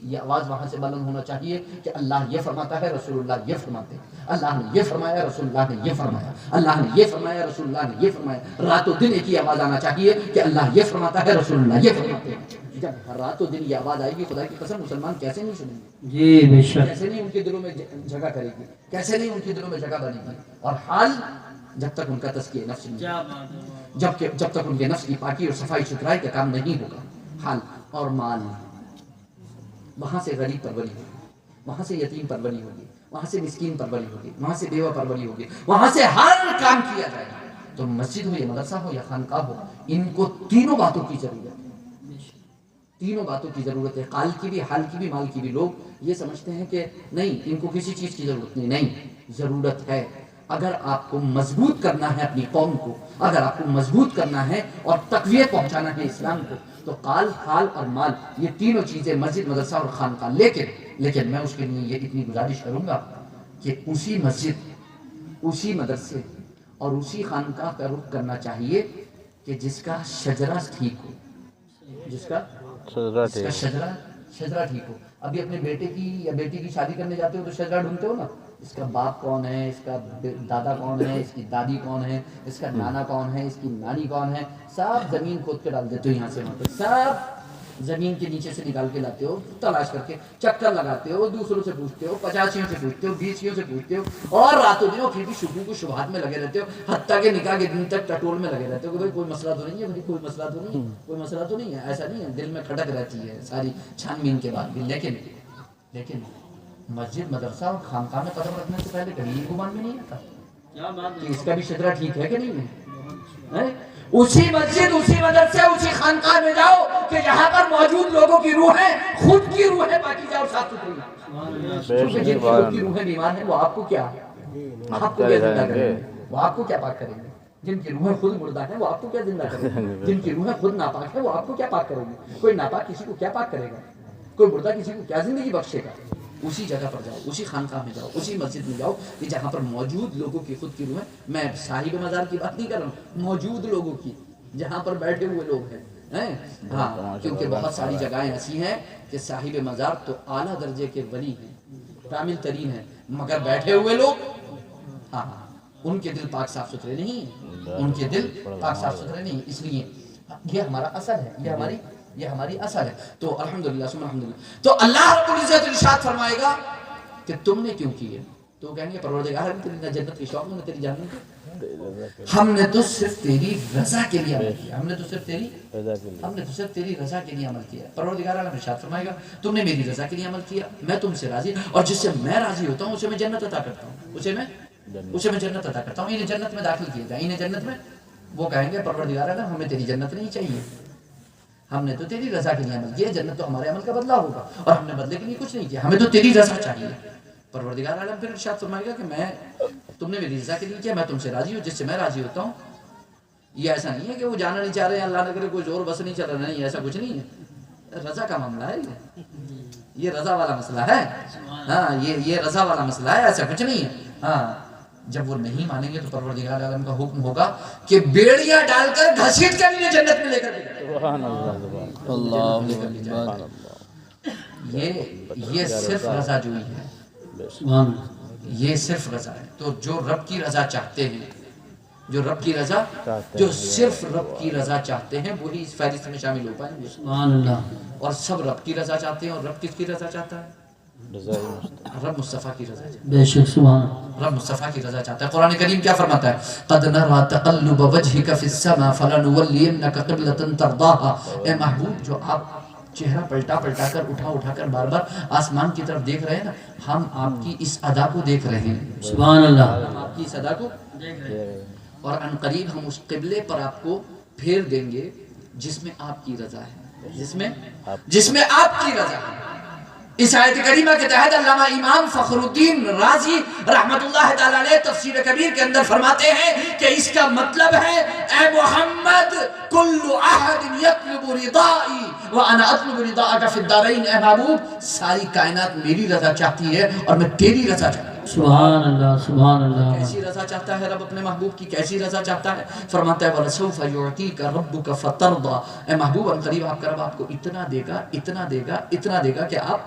یہ آواز وہاں سے بلند ہونا چاہیے کہ اللہ یہ فرماتا ہے، رسول اللہ یہ فرماتے ہیں. اللہ نے یہ فرمایا، رسول اللہ نے یہ فرمایا. اللہ نے یہ فرمایا، رسول اللہ نے یہ فرمایا. رات و دن ایک ہی آواز آنا چاہیے کہ اللہ یہ فرماتا ہے، رسول اللہ یہ فرماتے ہیں. جب رات و دن یہ آواز آئے گی خدا کی قسم مسلمان کیسے نہیں سنیں گے؟ جی بے شک. کیسے نہیں ان کے دلوں میں جگہ کرے گی، کیسے نہیں ان کے دلوں میں جگہ بنے گی. اور حال جب تک ان کا تزکیہ نفس نہیں، جب تک ان کے نفس کی پاکی اور صفائی ستھرائی کا کام نہیں ہوگا. حال اور مال. وہاں سے غریب پروری ہوگی، وہاں سے یتیم پروری ہوگی، وہاں سے مسکین پروری ہوگی، وہاں سے بیوہ پروری ہوگی، وہاں سے ہر کام کیا جائے گا. تو مسجد ہو یا مدرسہ ہو یا خانقاہ ہو، ان کو تینوں باتوں کی ضرورت ہے. تینوں باتوں کی ضرورت ہے. قال کی بھی، حال کی بھی، مال کی بھی. لوگ یہ سمجھتے ہیں کہ نہیں ان کو کسی چیز کی ضرورت نہیں ضرورت ہے. اگر آپ کو مضبوط کرنا ہے اپنی قوم کو، اگر آپ کو مضبوط کرنا ہے اور تقویت پہنچانا ہے اسلام کو، تو قال، حال اور مال یہ تینوں چیزیں مسجد، مدرسہ اور خانقاہ. لیکن میں اس کے لیے یہ اتنی گزارش کروں گا کہ اسی مسجد، اسی مدرسے اور اسی خانقاہ کا رخ کرنا چاہیے کہ جس کا شجرہ ٹھیک ہو، جس کا شجرہ ٹھیک ہو. ابھی اپنے بیٹے کی یا بیٹی کی شادی کرنے جاتے ہو تو شجرہ ڈھونڈتے ہو نا. اس کا باپ کون ہے، اس کا دادا کون ہے، اس کی دادی کون ہے، اس کا نانا کون ہے، اس کی نانی کون ہے. سب زمین کھود کے ڈال دیتے ہو یہاں سے وہاں پہ. سب زمین کے نیچے سے نکال کے لاتے ہو، تلاش کر کے چکر لگاتے ہو، دوسروں سے پوچھتے ہو، 85 سے پوچھتے ہو، 20 سے پوچھتے ہو، اور راتوں دنوں پھر بھی شبہوں کو شبہات میں لگے رہتے ہو. حتیٰ کہ نکاح کے دن تک ٹٹول میں لگے رہتے ہو کہ بھائی کوئی مسئلہ تو نہیں ہے، بھائی کوئی مسئلہ تو نہیں ہے، کوئی مسئلہ تو نہیں ہے. ایسا نہیں ہے، دل میں کھٹک رہتی ہے ساری چھان بین کے بعد بھی. لیکن مسجد، مدرسہ اور خانقاہ میں قدم رکھنے سے پہلے کبھی یہ گمان میں نہیں آتا کہ اس کا بھی شجرہ ٹھیک ہے کہ نہیں ہے. اسی مسجد، اسی مدرسے، اسی خانقاہ میں جاؤ کہ جہاں پر موجود لوگوں کی روحیں، خود کی روحیں پاکیزہ اور صاف ستھری ہیں. کیونکہ جن کی خود کی روحیں بیمار ہیں وہ آپ کو کیا زندہ کریں گے؟ وہ آپ کو کیا پاک کریں گے؟ جن کی روحیں خود مردہ ہیں وہ آپ کو کیا زندہ کریں گے؟ جن کی روحیں خود ناپاک ہیں وہ آپ کو کیا پاک کریں گے؟ کوئی ناپاک کسی کو کیا پاک کرے گا؟ کوئی مردہ کسی کو کیا زندگی بخشے گا؟ اسی جگہ پر جاؤ، اسی خانقاہ میں جاؤ، اسی مسجد میں جاؤ کہ جہاں پر موجود لوگوں کی خود کی روحیں، میں صاحب مزار کی بات نہیں کر رہا ہوں، موجود لوگوں کی، جہاں پر بیٹھے ہوئے لوگ ہیں. ہاں، کیونکہ بہت ساری جگہیں ایسی ہیں کہ صاحب مزار تو اعلیٰ درجے کے ولی ہیں، کامل ترین ہیں، مگر بیٹھے ہوئے لوگ ہاں ان کے دل پاک صاف ستھرے نہیں ہیں، ان کے دل پاک صاف ستھرے نہیں. اس لیے یہ ہمارا اصل ہے، یہ ہماری اصل ہے. تو الحمدللہ ثم الحمدللہ. تو اللہ رب العزت ارشاد فرمائے گا کہ تم نے کیوں کی ہے؟ تو کہیں گے پروردگار ہم تیری جنت کی شوق میں نے تیری جہنم کی. ہم نے تو صرف تیری رضا کے لیے عمل کیا، ہم نے تو صرف تیری رضا کے لیے عمل کیا. پروردگار عالم ارشاد فرمائے گا تم نے میری رضا کے لیے عمل کیا، میں تم سے راضی، اور جس سے میں راضی ہوتا ہوں اسے میں جنت عطا کرتا ہوں، اسے میں جنت عطا کرتا ہوں. انہیں جنت میں داخل کیا جائے، انہیں جنت میں وہ کہیں گے پروردگار عالم ہمیں تیری جنت نہیں چاہیے، ہم نے تو تیری رضا کے لیے عمل کیا، جنت تو ہمارے عمل کا بدلہ ہوگا اور ہم نے بدلے کے لیے کچھ نہیں کیا، ہمیں تو تیری رضا چاہیے۔ پروردگار عالم پھر ارشاد فرمائے گا کہ میں تم نے میری رضا کے لیے کیا، میں تم سے راضی ہوں جس سے میں راضی ہوتا ہوں۔ یہ ایسا نہیں ہے کہ وہ جانا نہیں چاہ رہے ہیں، اللہ نہ کرے کوئی زور بس نہیں چل رہا، نہیں ایسا کچھ نہیں ہے، رضا کا معاملہ ہے یہ رضا والا مسئلہ ہے، ہاں یہ رضا والا مسئلہ ہے، ایسا کچھ نہیں ہے۔ ہاں جب وہ نہیں مانیں گے تو پروردگار عالم کا حکم ہوگا کہ بیڑیاں ڈال کر گھسیٹ کر انہیں جنت میں لے کر سبحان اللہ یہ صرف رضا جوئی ہے، یہ صرف رضا ہے۔ تو جو رب کی رضا چاہتے ہیں، جو رب کی رضا، جو صرف رب کی رضا چاہتے ہیں وہی اس فہرست میں شامل ہو پائیں گے۔ سبحان اللہ۔ اور سب رب کی رضا چاہتے ہیں، اور رب کس کی رضا چاہتا ہے؟ رب مصطفیٰ کی رضا چاہتا ہے، بے شک سبحان اللہ۔ رب مصطفیٰ کی رضا چاہتا ہے۔ قرآن کریم کیا فرماتا ہے؟ قد نرى تقلب وجهك في السماء فلنولينك قبلة ترضاها۔ اے محبوب جو آپ چہرہ پلٹا پلٹا کر اٹھا کر بار بار آسمان کی طرف دیکھ رہے ہیں نا، ہم آپ کی اس ادا کو دیکھ رہے ہیں، سبحان اللہ۔ ہم آپ کی اس ادا کو دیکھ رہے ہیں، اور ان قریب ہم اس قبلے پر آپ کو پھیر دیں گے جس میں آپ کی رضا ہے، جس میں آپ کی رضا ہے۔ اس آیت کریمہ کے تحت علامہ امام فخر الدین رازی رحمت اللہ تعالیٰ علیہ تفسیر کبیر کے اندر فرماتے ہیں کہ اس کا مطلب ہے اے محمد کل احد یطلب رضائی وانا اطلب رضاک فی الدارین۔ اے محبوب ساری کائنات میری رضا چاہتی ہے اور میں تیری رضا چاہتا ہوں۔ سبحان اللہ سبحان اللہ۔ کیسی رضا چاہتا ہے رب اپنے محبوب کی، کیسی رضا چاہتا ہے؟ فرماتا ہے وَلَسَوْفَ يُعْتِيكَ رَبُّكَ فَتَرْضَى۔ اے محبوب ان قریب آپ کا رب آپ کو اتنا دے گا، اتنا دے گا، اتنا دے گا کہ آپ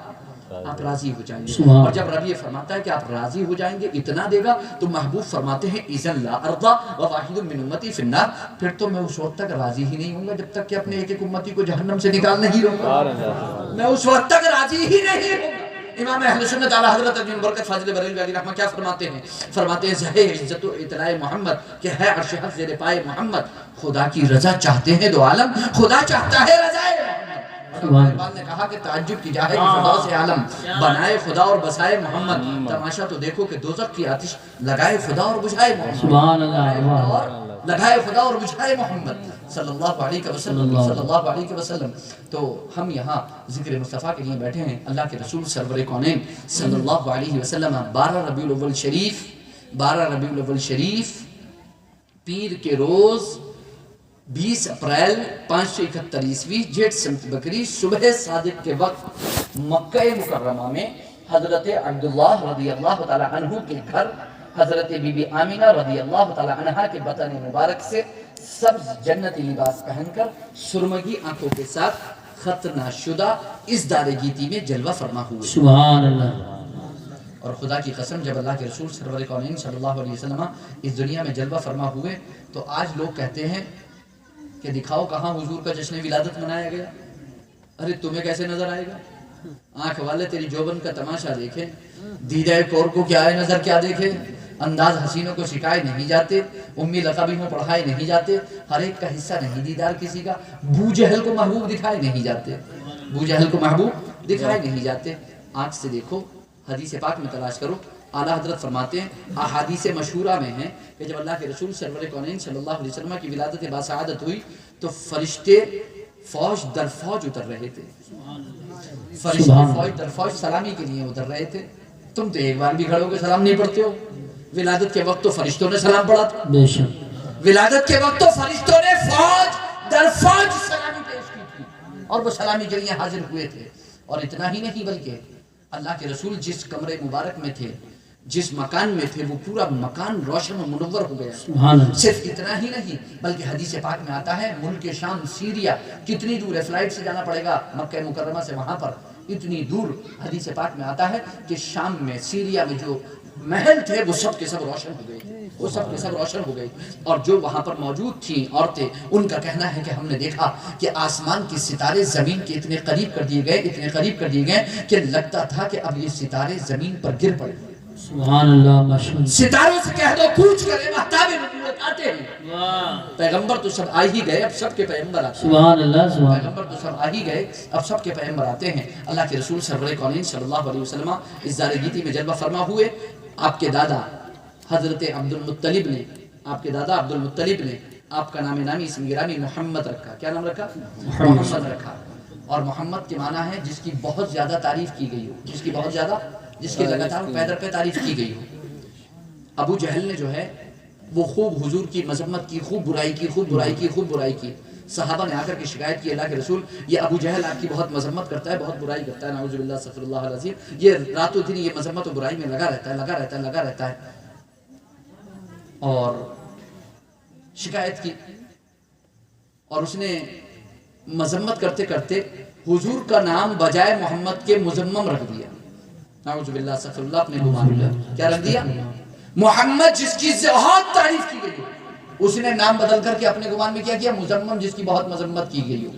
راضی ہو جائیں گے۔ اور جب رب یہ فرماتا ہے کہ آپ راضی ہو جائیں گے، اتنا دے گا، تو محبوب فرماتے ہیں اِذًا لَا أَرْضَىٰ وَوَاحِدٌ مِّنْ أُمَّتِي فِي النَّارِ۔ پھر تو میں اس وقت تک راضی ہی نہیں ہوں گا جب تک کہ اپنے ایک ایک امتی کو جہنم سے نکال نہیں رہوں گا، میں اس وقت تک راضی ہی نہیں ہوں گا۔ امام اہل سنت اعلیٰ حضرت ابن برکت فاضل بریلوی علیہ رحمہ کیا فرماتے ہیں؟ فرماتے ہیں زہے عزت و اطلاع محمد کہ ہے عرش حق زیر پائے محمد، خدا کی رضا چاہتے ہیں دو عالم، خدا چاہتا ہے رضا محمد۔ نے کہا کہ تعجب کی جا ہے کہ خدا سے عالم بنائے خدا اور بسائے محمد، تماشا تو دیکھو کہ دوزخ کی آتش لگائے خدا اور بجھائے محمد، سبحان اللہ، لگائے خدا اور بجھائے محمد صلی اللہ علیہ وسلم، صلی اللہ علیہ وسلم۔ تو ہم یہاں ذکر مصطفیٰ کے لیے بیٹھے ہیں، اللہ کے رسول سرور کونین صلی اللہ علیہ وسلم 12 ربیع الاول شریف، 12 ربیع الاول شریف پیر کے روز 20 اپریل 571 عیسوی جیٹھ سمت بکری صبح صادق کے وقت مکہ مکرمہ میں حضرت عبداللہ رضی اللہ تعالی عنہ کے گھر حضرت بی بی آمینہ رضی اللہ تعالی عنہ کے بطن مبارک سے سبز جنتی لباس پہن کر سرمگی آنکھوں کے ساتھ ختنہ شدہ اس دار گیتی میں جلوہ فرما ہوئے۔ سبحان اللہ۔ اور خدا کی قسم جب اللہ کے رسول سرور کونین صلی اللہ علیہ وسلم اس دنیا میں جلوہ فرما ہوئے تو آج لوگ کہتے ہیں کہ دکھاؤ کہاں حضور کا جشن ولادت منایا گیا؟ ارے تمہیں کیسے نظر آئے گا؟ آنکھ والے تیری جوبن کا تماشا دیکھیں، دیدہ کور کو کیا ہے نظر کیا دیکھیں، انداز حسینوں کو سکھائے نہیں جاتے، امی لقبی میں پڑھائے نہیں جاتے، ہر ایک کا حصہ نہیں دیدار کسی کا، بو جہل کو محبوب دکھائے نہیں جاتے، بو جہل کو محبوب دکھائے نہیں جاتے۔ آنکھ سے دیکھو، حدیث پاک میں تلاش کرو، اعلیٰ حضرت فرماتے ہیں احادیث مشہورہ میں ہیں کہ جب اللہ کے رسول سرور کونین صلی اللہ علیہ وسلم کی ولادت باسعادت ہوئی تو فرشتے فوج در فوج اتر رہے تھے، فرشتے فوج در فوج سلامی کے لیے اتر رہے تھے۔ تم تو ایک بار بھی کھڑے ہو کے سلام نہیں پڑھتے ہو، ولادت کے وقت تو فرشتوں نے سلام پڑھا تھا، بے شک ولادت کے وقت تو فرشتوں نے فوج در فوج سلامی پیش کی تھی اور وہ سلامی کے لیے حاضر ہوئے تھے۔ اور اتنا ہی نہیں بلکہ اللہ کے رسول جس کمرے مبارک میں تھے، جس مکان میں تھے، وہ پورا مکان روشن و منور ہو گیا۔ صرف اتنا ہی نہیں بلکہ حدیث پاک میں آتا ہے ملک شام سیریا کتنی دور ہے، فلائٹ سے جانا پڑے گا مکہ مکرمہ سے وہاں پر، اتنی دور حدیث پاک میں آتا ہے کہ شام میں سیریا میں جو محل تھے وہ سب کے سب روشن ہو گئے، وہ سب کے سب روشن ہو گئے۔ اور جو وہاں پر موجود تھیں عورتیں، ان کا کہنا ہے کہ ہم نے دیکھا کہ آسمان کے ستارے زمین کے اتنے قریب کر دیے گئے، اتنے قریب کر دیے گئے کہ لگتا تھا کہ اب یہ ستارے زمین پر گر پڑے۔ سبحان اللہ، ماشاءاللہ۔ ستاروں سے کہہ دو کوچ کرے، مہتاب نبوت آتے ہیں۔ پیغمبر تو سب آ ہی گئے، اب سب کے پیغمبر آتے ہیں۔ سبحان اللہ، سبحان پیغمبر تو سب آ ہی گئے، اب سب کے پیغمبر آتے ہیں۔ اللہ کے رسول سرور کونین صلی اللہ علیہ وسلم اس دار گیتی میں جلوہ فرما ہوئے۔ آپ کے دادا حضرت عبد المطلب نے، آپ کے دادا عبد المطلب نے آپ کا نام نامی اسم گرامی محمد رکھا. کیا نام رکھا؟ محمد رکھا. اور محمد کے معنی ہے جس کی بہت زیادہ تعریف کی گئی ہو, جس کی بہت زیادہ, جس کی لگاتار پیدر پہ تعریف کی گئی ہو. ابو جہل نے جو ہے وہ خوب حضور کی مذمت کی, خوب برائی کی, خوب برائی کی, خوب برائی کی. صحابہ نے آ کر کے شکایت کی, اللہ کے رسول یہ ابو جہل آپ کی بہت مذمت کرتا ہے, بہت برائی کرتا ہے, نعوذ باللہ استغفر اللہ العظیم, یہ رات و دن یہ مذمت و برائی میں لگا رہتا ہے, لگا رہتا ہے, لگا رہتا ہے. اور شکایت کی, اور اس نے مذمت کرتے کرتے حضور کا نام بجائے محمد کے مذمم رکھ دیا. نعوذ باللہ استغفر اللہ, اپنے گمان میں کیا رکھ دیا؟ محمد جس کی بہت تعریف کی گئی, اس نے نام بدل کر کے اپنے گمان میں کیا کیا؟ مذمم جس کی بہت مذمت کی گئی ہو.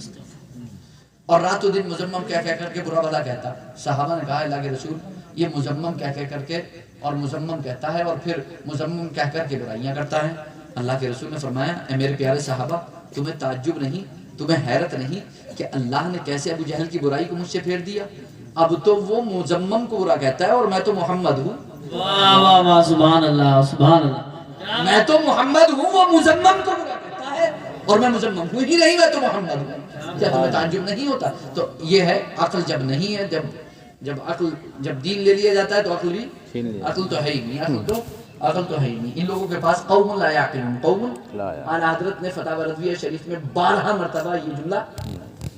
اور رات و دن مذمم کیا کہہ کر کے برا بھلا کہتا. صحابہ نے کہا اللہ کے رسول یہ مذمم کیا کہہ کر کے اور مذمم کہتا ہے اور پھر مذمم کہہ کر کے برائیاں کرتا ہے. اللہ کے رسول نے فرمایا اے میرے پیارے صحابہ, تمہیں تعجب نہیں, تمہیں حیرت نہیں کہ اللہ نے کیسے ابو جہل کی برائی کو مجھ سے پھیر دیا؟ اب تو وہ مذمم کو برا کہتا ہے اور میں تو محمد ہوں. واہ واہ واہ, سبحان اللہ سبحان اللہ. میں تو محمد ہوں, وہ مذمم کو برا کہتا ہے اور میں مذمم ہوں ہی نہیں, میں تو محمد ہوں. کیا تمہیں تعجب نہیں ہوتا؟ تو یہ ہے عقل جب نہیں ہے, جب دین لے لیا جاتا ہے تو عقل بھی, عقل تو ہے ہی نہیں, عقل تو ہے ہی نہیں. ان لوگوں کے پاس قوم لا یعقلون, قوم. اعلیٰ حضرت نے فتاوی رضویہ شریف میں 12 مرتبہ یہ جملہ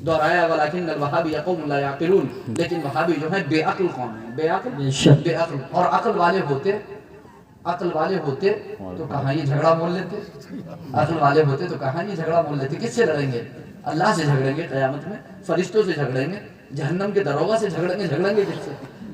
دہرایا, ولیکن الوہابی قوم لا یعقلون, لیکن وہابی جو ہے بے عقل قوم ہے, بے عقل. اور عقل والے ہوتے تو کہاں یہ جھگڑا مول لیتے, عقل والے ہوتے تو کہاں یہ جھگڑا مول لیتے. کس سے لڑیں گے؟ اللہ سے جھگڑیں گے قیامت میں, فرشتوں سے جھگڑیں گے, جہنم کے دروغہ سے جھگڑیں گے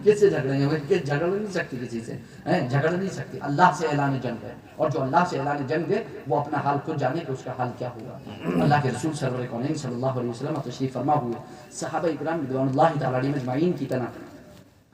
کس سے جھگڑیں گے؟ کہ جھگڑ نہیں سکتی کسی سے, جھگڑ نہیں سکتی. اللہ سے اعلان جنگ ہے, اور جو اللہ سے اعلان جنگ دے وہ اپنا حال خود جانے کہ اس کا حال کیا ہوگا. اللہ کے رسول سرور کونین صلی اللہ علیہ وسلم تشریف فرما ہوئے. صحابہ اکرام رضوان اللہ تعالی علیہم اجمعین کی طرح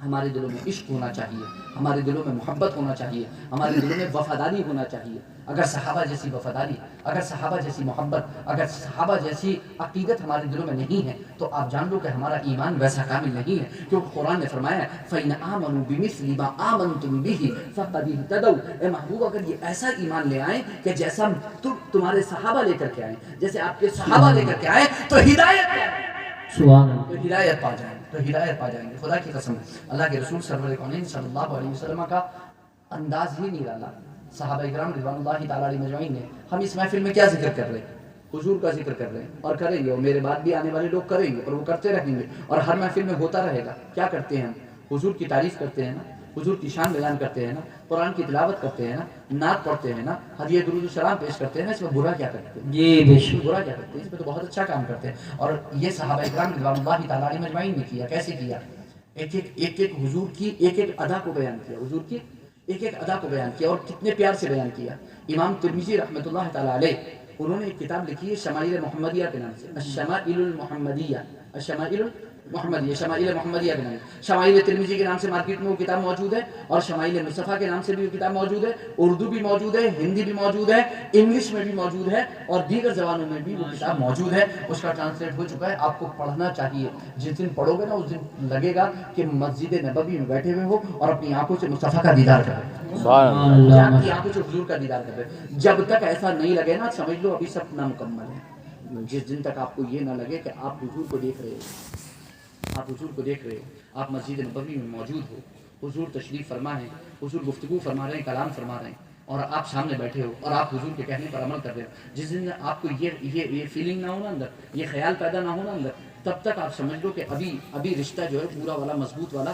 ہمارے دلوں میں عشق ہونا چاہیے, ہمارے دلوں میں محبت ہونا چاہیے, ہمارے دلوں میں وفاداری ہونا چاہیے. اگر صحابہ جیسی وفاداری, اگر صحابہ جیسی محبت, اگر صحابہ جیسی عقیدت ہمارے دلوں میں نہیں ہے تو آپ جان لو کہ ہمارا ایمان ویسا کامل نہیں ہے. کیونکہ قرآن نے فرمایا فَإِنْ آمَنُوا بِمِثْلِ مَا آمَنْتُمْ بِهِ فَقَدِ اهْتَدَوْا. اے محبوب اگر یہ ایسا ایمان لے آئیں کہ جیسا تمہارے صحابہ لے کر کے آئیں, جیسے آپ کے صحابہ لے کر کے آئیں تو ہدایت پا جائیں, تو ہدایت پا جائیں, تو ہدایت پا جائیں گے. خدا کی قسم اللہ کے رسول سرور کونین صلی اللہ علیہ وسلم کا انداز ہی نرالا. صحابہ اکرام رضوان اللہ تعالی علیہم اجمعین نے, ہم اس محفل میں کیا ذکر کر رہے ہیں؟ حضور کا ذکر کر رہے ہیں اور کریں گے, اور میرے بعد بھی آنے والے لوگ کریں گے اور وہ کرتے رہیں گے, اور ہر محفل میں ہوتا رہے گا. کیا کرتے ہیں ہم؟ حضور کی تعریف کرتے ہیں نا, حضور کی شان بیان کرتے ہیں نا, قرآن کی تلاوت کرتے ہیں نا, نعت پڑھتے ہیں نا, ہدیہ درود السلام پیش کرتے ہیں نا. اس میں برا کیا کرتے ہیں؟ جی بے شک, برا کیا کرتے ہیں؟ اس میں تو بہت اچھا کام کرتے ہیں. اور یہ صحابہ اکرام رضوان اللہ تعالی علیہم اجمعین نے کیا. کیسے کیا؟ ایک حضور کی ایک ادا کو بیان کیا, حضور کی ایک ادا کو بیان کیا, اور کتنے پیار سے بیان کیا. امام ترمذی رحمۃ اللہ تعالی علیہ, انہوں نے ایک کتاب لکھی ہے شمائل محمدیہ کے نام سے, الشمائل المحمدیہ, الشمائل محمدیہ, شمائل محمدیہ کے نام. شمائل ترمذی کے نام سے مارکیٹ میں وہ کتاب موجود ہے, اور شمائل مصطفیٰ کے نام سے بھی وہ کتاب موجود ہے. اردو بھی موجود ہے, ہندی بھی موجود ہے, انگلش میں بھی موجود ہے, اور دیگر زبانوں میں بھی وہ کتاب موجود ہے. اس کا ٹرانسلیٹ ہو چکا ہے, آپ کو پڑھنا چاہیے. جس دن پڑھو گے نا اس دن لگے گا کہ مسجد نبوی میں بیٹھے ہوئے ہو اور اپنی آنکھوں سے مصطفیٰ کا دیدار کر رہے ہیں, آپ کی آنکھوں سے حضور کا دیدار کر رہے ہیں. جب تک ایسا نہیں لگے نا, سمجھ لو ابھی سب نامکمل ہے. جس دن تک آپ کو یہ نہ لگے کہ آپ حضور کو دیکھ رہے ہو, آپ حضور کو دیکھ رہے ہو, آپ مسجد نبوی میں موجود ہو, حضور تشریف فرما ہے, حضور گفتگو فرما رہے ہیں, کلام فرما رہے ہیں, اور آپ سامنے بیٹھے ہو اور آپ حضور کے کہنے پر عمل کر رہے ہو. جس دن آپ کو یہ فیلنگ نہ ہونا اندر, یہ خیال پیدا نہ ہونا اندر, تب تک آپ سمجھ لو کہ ابھی رشتہ جو ہے پورا والا مضبوط والا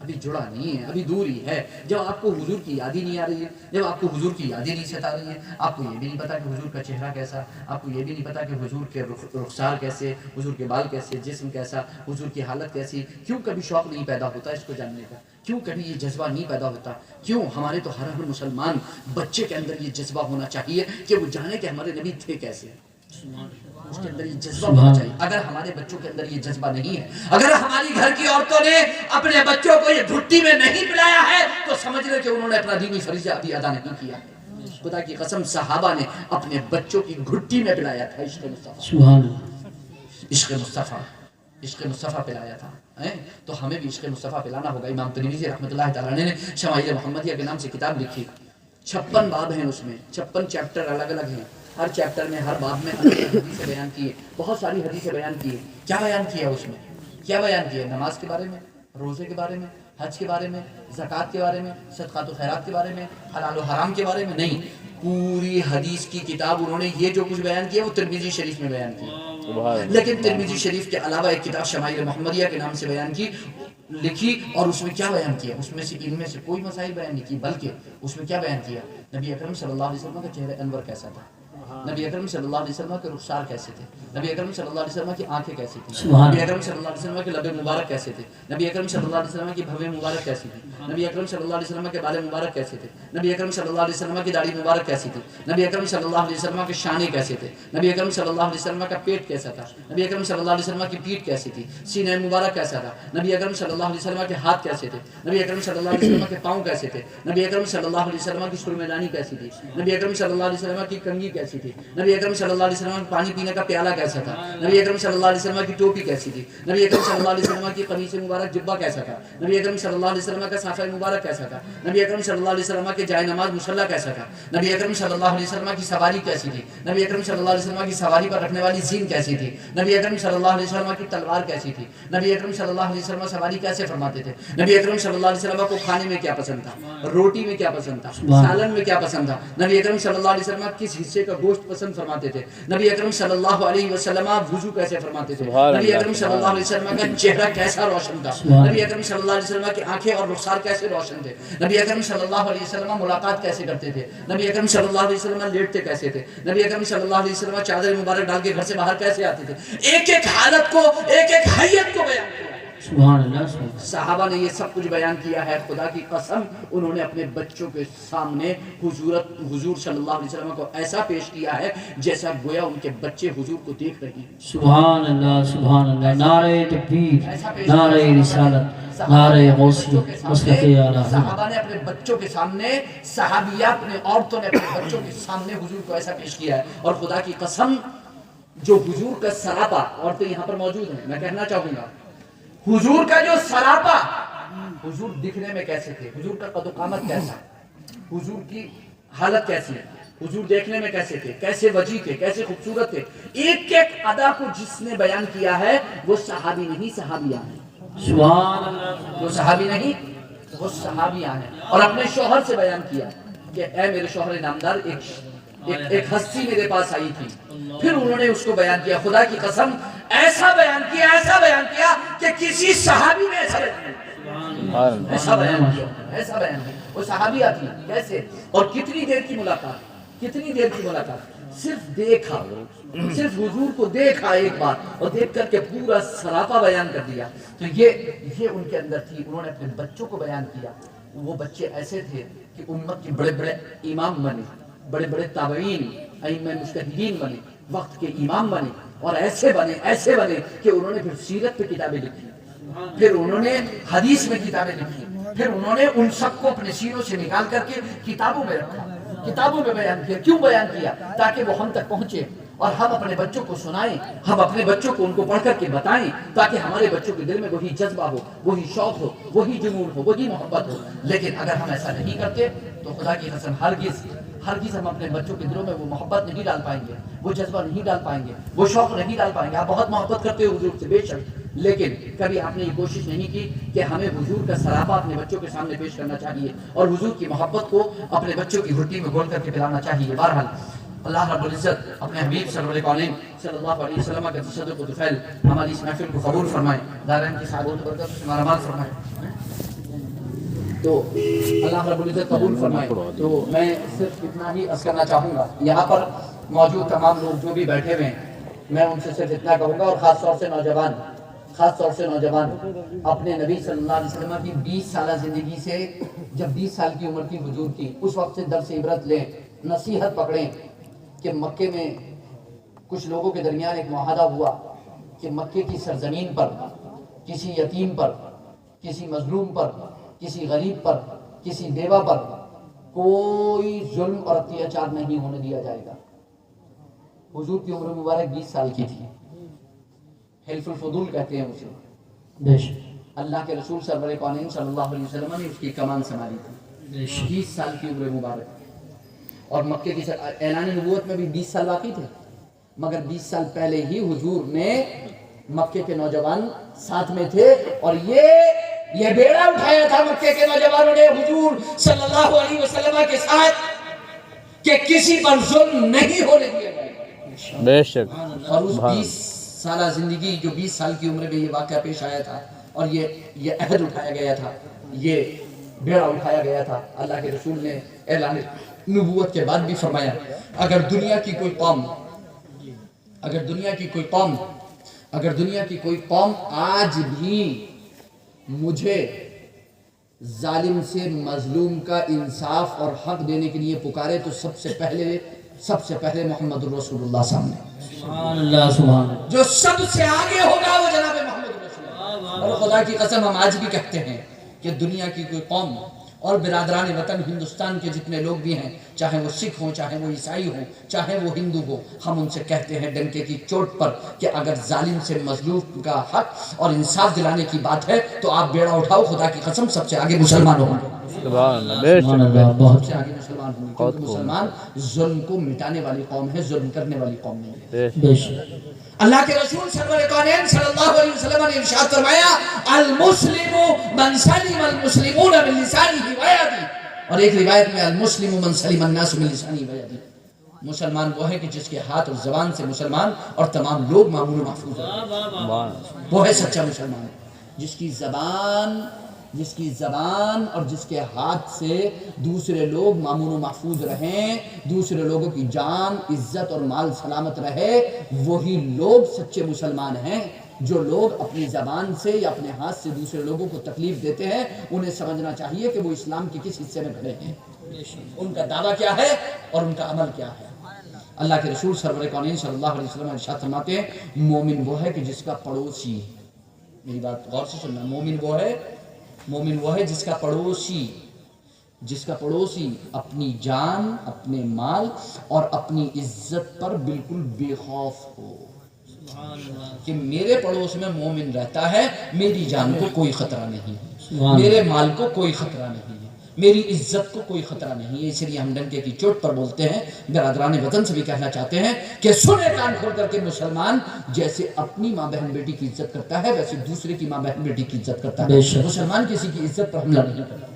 ابھی جڑا نہیں ہے, ابھی دور ہی ہے. جب آپ کو حضور کی یاد ہی نہیں آ رہی ہے, جب آپ کو حضور کی یاد ہی نہیں ستا رہی ہے, آپ کو یہ بھی نہیں پتا کہ حضور کا چہرہ کیسا, آپ کو یہ بھی نہیں پتا کہ حضور کے رخسار کیسے, حضور کے بال کیسے, جسم کیسا, حضور کی حالت کیسی, کیوں کبھی شوق نہیں پیدا ہوتا اس کو جاننے کا, کیوں کبھی یہ جذبہ نہیں پیدا ہوتا, کیوں ہمارے تو ہر مسلمان بچے کے اندر یہ جذبہ ہونا چاہیے کہ وہ جانے کہ ہمارے نبی تھے کیسے. اس کے اندر یہ جذبہ ہونا چاہیے. اگر ہمارے بچوں کے اندر یہ جذبہ نہیں ہے, اگر ہماری گھر کی عورتوں نے اپنے بچوں کو یہ گھٹی میں نہیں پلایا ہے تو سمجھ لیں کہ انہوں نے اپنا دینی فریضہ ابھی ادا نہیں کیا. خدا کی قسم صحابہ نے اپنے بچوں کی گھٹی میں پلایا تھا عشق مصطفیٰ, سبحان اللہ, عشق مصطفیٰ, عشق مصطفیٰ پلایا تھا. تو ہمیں بھی عشق مصطفیٰ پلانا ہوگا. امام ترمذی رحمۃ اللہ تعالی نے شمائل محمدیہ کے نام سے کتاب لکھی, 56 باب ہیں اس میں, 56 چیپٹر الگ الگ ہیں, ہر چیپٹر میں ہر باب میں حدیثیں بیان کی ہے، بہت ساری حدیثیں بیان کی ہے. کیا بیان کیا اس میں؟ کیا بیان کیا؟ نماز کے بارے میں، روزے کے بارے میں، حج کے بارے میں، زکوٰۃ کے بارے میں، صدقات و خیرات کے بارے میں، حلال و حرام کے بارے میں نہیں. پوری حدیث کی کتاب انہوں نے یہ جو کچھ بیان کیا وہ ترمذی شریف میں بیان کیا. لیکن ترمذی شریف کے علاوہ ایک کتاب شمائل محمدیہ کے نام سے بیان کی، لکھی، اور اس میں کیا بیان کیا؟ اس میں سے ان میں سے کوئی مسائل بیان نہیں کی، بلکہ اس میں کیا بیان کیا؟ نبی اکرم صلی اللہ علیہ وسلم کا چہرہ انور کیسا تھا، نبی اکرم صلی اللہ علیہ وسلم کے رخسار کیسے تھے، نبی اکرم صلی اللہ علیہ وسلم کی آنکھیں کیسی تھیں، نبی اکرم صلی اللہ علیہ وسلم کے لب مبارک کیسے تھے، نبی اکرم صلی اللہ علیہ وسلم کی بھویں مبارک کیسی تھی، نبی اکرم صلی اللہ علیہ وسلم کے بال مبارک کیسے تھے، نبی اکرم صلی اللہ علیہ وسلم کی داڑھی مبارک کیسی تھی، نبی اکرم صلی اللہ علیہ وسلم کے شانے کیسے تھے، نبی اکرم صلی اللہ علیہ وسلم کا پیٹ کیسا تھا، نبی اکرم صلی اللہ علیہ وسلم کی پیٹھ کیسی تھی، سینہ مبارک کیسا تھا، نبی اکرم صلی اللہ علیہ وسلم کے ہاتھ کیسے تھے، نبی اکرم صلی اللہ علیہ وسلم کے پاؤں کیسے تھے، نبی اکرم صلی اللہ علیہ وسلم کی سرمےدانی کیسی تھی، نبی اکرم صلی اللہ علیہ وسلم کی کنگھی کیسی تھی، نبی اکرم صلی اللہ علیہ وسلم کا پانی پینے کا پیالہ کیسا تھا، نبی اکرم صلی اللہ علیہ وسلم کی ٹوپی کیسی تھی، نبی اکرم صلی اللہ علیہ وسلم کی قمیص مبارک جبہ کیسا تھا، نبی اکرم صلی اللہ علیہ وسلم کا صافہ مبارک کیسا تھا، نبی اکرم صلی اللہ علیہ وسلم کے جائے نماز مصلی کیسا تھا، نبی اکرم صلی اللہ علیہ وسلم کی سواری کیسی تھی، نبی اکرم صلی اللہ علیہ وسلم کی سواری پر رکھنے والی زین کیسی تھی، نبی اکرم صلی اللہ علیہ وسلم کی تلوار کیسی تھی، نبی اکرم صلی اللہ علیہ وسلم سواری کیسے فرماتے تھے، نبی اکرم صلی اللہ علیہ وسلم کو کھانے میں کیا پسند تھا، روٹی میں کیا پسند تھا، سالن میں کیا پسند تھا، نبی اکرم صلی اللہ علیہ وسلم کس حصے کا گوشت پسند فرماتے تھے، نبی اکرم صلی اللہ علیہ وسلم وضو کیسے فرماتے تھے، نبی اکرم صلی اللہ علیہ وسلم کا چہرہ کیسا روشن تھا، نبی اکرم صلی اللہ علیہ وسلم کی آنکھیں اور رخسار کیسے روشن تھے، نبی اکرم صلی اللہ علیہ وسلم ملاقات کیسے کرتے تھے، نبی اکرم صلی اللہ علیہ وسلم لیٹتے کیسے تھے، نبی اکرم صلی اللہ علیہ وسلم چادر مبارک ڈال کے گھر سے باہر کیسے آتے تھے. ایک ایک حالت کو، ایک ایک حیت کو بیان کیا. سبحان اللہ. صحابہ نے یہ سب کچھ بیان کیا ہے. خدا کی قسم انہوں نے اپنے بچوں کے سامنے حضور صلی اللہ علیہ وسلم کو ایسا پیش کیا ہے جیسا گویا ان کے بچے حضور کو دیکھ رہے ہیں. سبحان اللہ سبحان اللہ. نعرہ تکبیر، نعرہ رسالت، نعرہ غوثیت، مسلک اعلیٰ. صحابہ نے اپنے بچوں کے سامنے، صحابیات نے، عورتوں نے اپنے بچوں کے سامنے حضور کو ایسا پیش کیا ہے. اور خدا کی قسم جو حضور کا سراپا، عورتیں یہاں پر موجود ہیں، میں کہنا چاہوں گا حضور کا جو سراپا، حضور دکھنے میں کیسے تھے، حضور کا قد و قامت کیسا، حضور کی حالت کیسی ہے، حضور دیکھنے میں کیسے تھے، کیسے وجیح تھے، کیسے خوبصورت تھے. ایک ایک ادا کو جس نے بیان کیا ہے وہ صحابی نہیں، صحابیہ ہیں. سبحان اللہ. وہ صحابی نہیں، وہ صحابیہ ہیں. اور اپنے شوہر سے بیان کیا کہ اے میرے شوہر نامدار، ایک ہستی میرے پاس آئی تھی. پھر انہوں نے اس کو بیان کیا. خدا کی قسم ایسا بیان کیا، ایسا بیان کیا کہ کسی صحابی نے ایسا بیان کیا. ایسا بیان کیا. وہ صحابیہ تھی کیسے، اور کتنی دیر کی ملاقات، کتنی دیر کی ملاقات. صرف دیکھا، صرف حضور کو دیکھا ایک بار، اور دیکھ کر کے پورا سراپا بیان کر دیا. تو یہ ان کے اندر تھی. انہوں نے اپنے بچوں کو بیان کیا. وہ بچے ایسے تھے کہ امت کے بڑے بڑے امام بنے، بڑے بڑے تابعین، ائمہ مجتہدین بنے، وقت کے امام بنے، اور ایسے بنے کہ انہوں نے پھر سیرت پہ کتابیں لکھی، پھر انہوں نے حدیث میں کتابیں لکھی، پھر انہوں نے ان سب کو اپنے سینوں سے نکال کر کے کتابوں میں رکھا، کتابوں میں بیان کیا. کیوں بیان کیا؟ تاکہ وہ ہم تک پہنچے اور ہم اپنے بچوں کو سنائیں، ہم اپنے بچوں کو ان کو پڑھ کر کے بتائیں، تاکہ ہمارے بچوں کے دل میں وہی جذبہ ہو، وہی شوق ہو، وہی جنون ہو، وہی محبت ہو. لیکن اگر ہم ایسا نہیں کرتے تو خدا کی قسم ہرگز ہم اپنے بچوں کے دلوں میں وہ محبت نہیں ڈال پائیں گے، وہ جذبہ نہیں ڈال پائیں گے، وہ شوق نہیں ڈال پائیں گے. آپ بہت محبت کرتے ہو حضور سے بے شک، لیکن کبھی آپ نے یہ کوشش نہیں کی کہ ہمیں حضور کا سراپا اپنے بچوں کے سامنے پیش کرنا چاہیے اور حضور کی محبت کو اپنے بچوں کی گھٹی میں گھول کر کے پلانا چاہیے. بہرحال اللہ رب العزت اپنے حبیب سرور کونین صلی اللہ علیہ وسلم کے تصدق و طفیل ہماری اس محفل کو قبول فرمائے، دارین کی صحابت و برکت سے ہمارا مال فرمائے. تو اللہ رب العزت قبول فرمائے. تو میں صرف اتنا ہی عرض کرنا چاہوں گا. یہاں پر موجود تمام لوگ جو بھی بیٹھے ہوئے ہیں، میں ان سے صرف اتنا کہوں گا، اور خاص طور سے نوجوان اپنے نبی صلی اللہ علیہ وسلم کی 20 سالہ زندگی سے، جب 20 سال کی عمر کی حضور کی، اس وقت سے درس عبرت لیں، نصیحت پکڑیں کہ مکے میں کچھ لوگوں کے درمیان ایک معاہدہ ہوا کہ مکے کی سرزمین پر کسی یتیم پر، کسی مظلوم پر، کسی غریب پر، کسی بیوہ پر کوئی ظلم اور اتیاچار نہیں ہونے دیا جائے گا. حضور کی عمر مبارک 20 سال کی تھی. حلف الفضول کہتے ہیں اسے. اللہ کے رسول سرور کونین صلی اللہ علیہ وسلم نے اس کی کمان سنبھالی تھی. 20 سال کی عمر مبارک. اور مکے کی اعلان نبوت میں بھی 20 سال باقی تھے، مگر 20 سال پہلے ہی حضور نے مکے کے نوجوان ساتھ میں تھے، اور یہ بیڑا اٹھایا تھا مکے کے نوجوانوں نے حضور صلی اللہ علیہ وسلم کے ساتھ کہ کسی پر ظلم نہیں ہونے دیا جائے. بے شک. اور اس 20 سالہ زندگی جو 20 سال کی عمر میں یہ واقعہ پیش آیا تھا، اور یہ عہد اٹھایا گیا تھا، یہ بیڑا اٹھایا گیا تھا. اللہ کے رسول نے اعلان نبوت کے بعد بھی فرمایا اگر دنیا کی کوئی قوم آج بھی مجھے ظالم سے مظلوم کا انصاف اور حق دینے کے لیے پکارے تو سب سے پہلے محمد الرسول اللہ سامنے. سبحان اللہ سبحان اللہ. جو سب سے آگے ہوگا وہ جناب محمد رسول اللہ. اور خدا کی قسم ہم آج بھی کہتے ہیں کہ دنیا کی کوئی قوم اور برادران وطن ہندوستان کے جتنے لوگ بھی ہیں، چاہے وہ سکھ ہوں، چاہے وہ عیسائی ہوں، چاہے وہ ہندو ہو، ہم ان سے کہتے ہیں ڈنکے کی چوٹ پر کہ اگر ظالم سے مظلوم کا حق اور انصاف دلانے کی بات ہے تو آپ بیڑا اٹھاؤ. خدا کی قسم سب سے آگے مسلمان ہوں گے. سبحان اللہ. بے سبحان شک. اللہ. بہت سب سے آگے مسلمان ہوں گے، کیونکہ مسلمان ظلم کو مٹانے والی قوم ہے، ظلم کرنے والی قوم نہیں ہے. بے شک. بے شک. اللہ کے رسول سرور کونین صلی اللہ علیہ وسلم نے ارشاد فرمایا المسلم من سلم المسلمون من لسانه ویده، اور ایک روایت میں المسلم من سلم الناس من لسانه ویده. مسلمان وہ ہے کہ جس کے ہاتھ اور زبان سے مسلمان اور تمام لوگ معمول و محفوظ ہیں. وہ ہے سچا مسلمان جس کی زبان اور جس کے ہاتھ سے دوسرے لوگ معمول و محفوظ رہیں، دوسرے لوگوں کی جان، عزت اور مال سلامت رہے. وہی لوگ سچے مسلمان ہیں. جو لوگ اپنی زبان سے یا اپنے ہاتھ سے دوسرے لوگوں کو تکلیف دیتے ہیں، انہیں سمجھنا چاہیے کہ وہ اسلام کے کس حصے میں کھڑے ہیں، ان کا دعویٰ کیا ہے اور ان کا عمل کیا ہے. اللہ کے رسول سرور کونین صلی اللہ علیہ وسلم ارشاد فرماتے ہیں مومن وہ ہے کہ جس کا پڑوسی، میری بات غور سے سننا، مومن وہ ہے جس کا پڑوسی اپنی جان، اپنے مال اور اپنی عزت پر بالکل بے خوف ہو کہ میرے پڑوس میں مومن رہتا ہے، میری جان کو کوئی خطرہ نہیں ہے، میرے مال کو کوئی خطرہ نہیں ہے، میری عزت کو کوئی خطرہ نہیں ہے. اس لیے ہم ڈنکے کی چوٹ پر بولتے ہیں، برادران وطن سے بھی کہنا چاہتے ہیں کہ سنے کان کھول کر کے مسلمان جیسے اپنی ماں بہن بیٹی کی عزت کرتا ہے ویسے دوسرے کی ماں بہن بیٹی کی عزت کرتا ہے. مسلمان کسی کی عزت پر حملہ نہیں کرتا.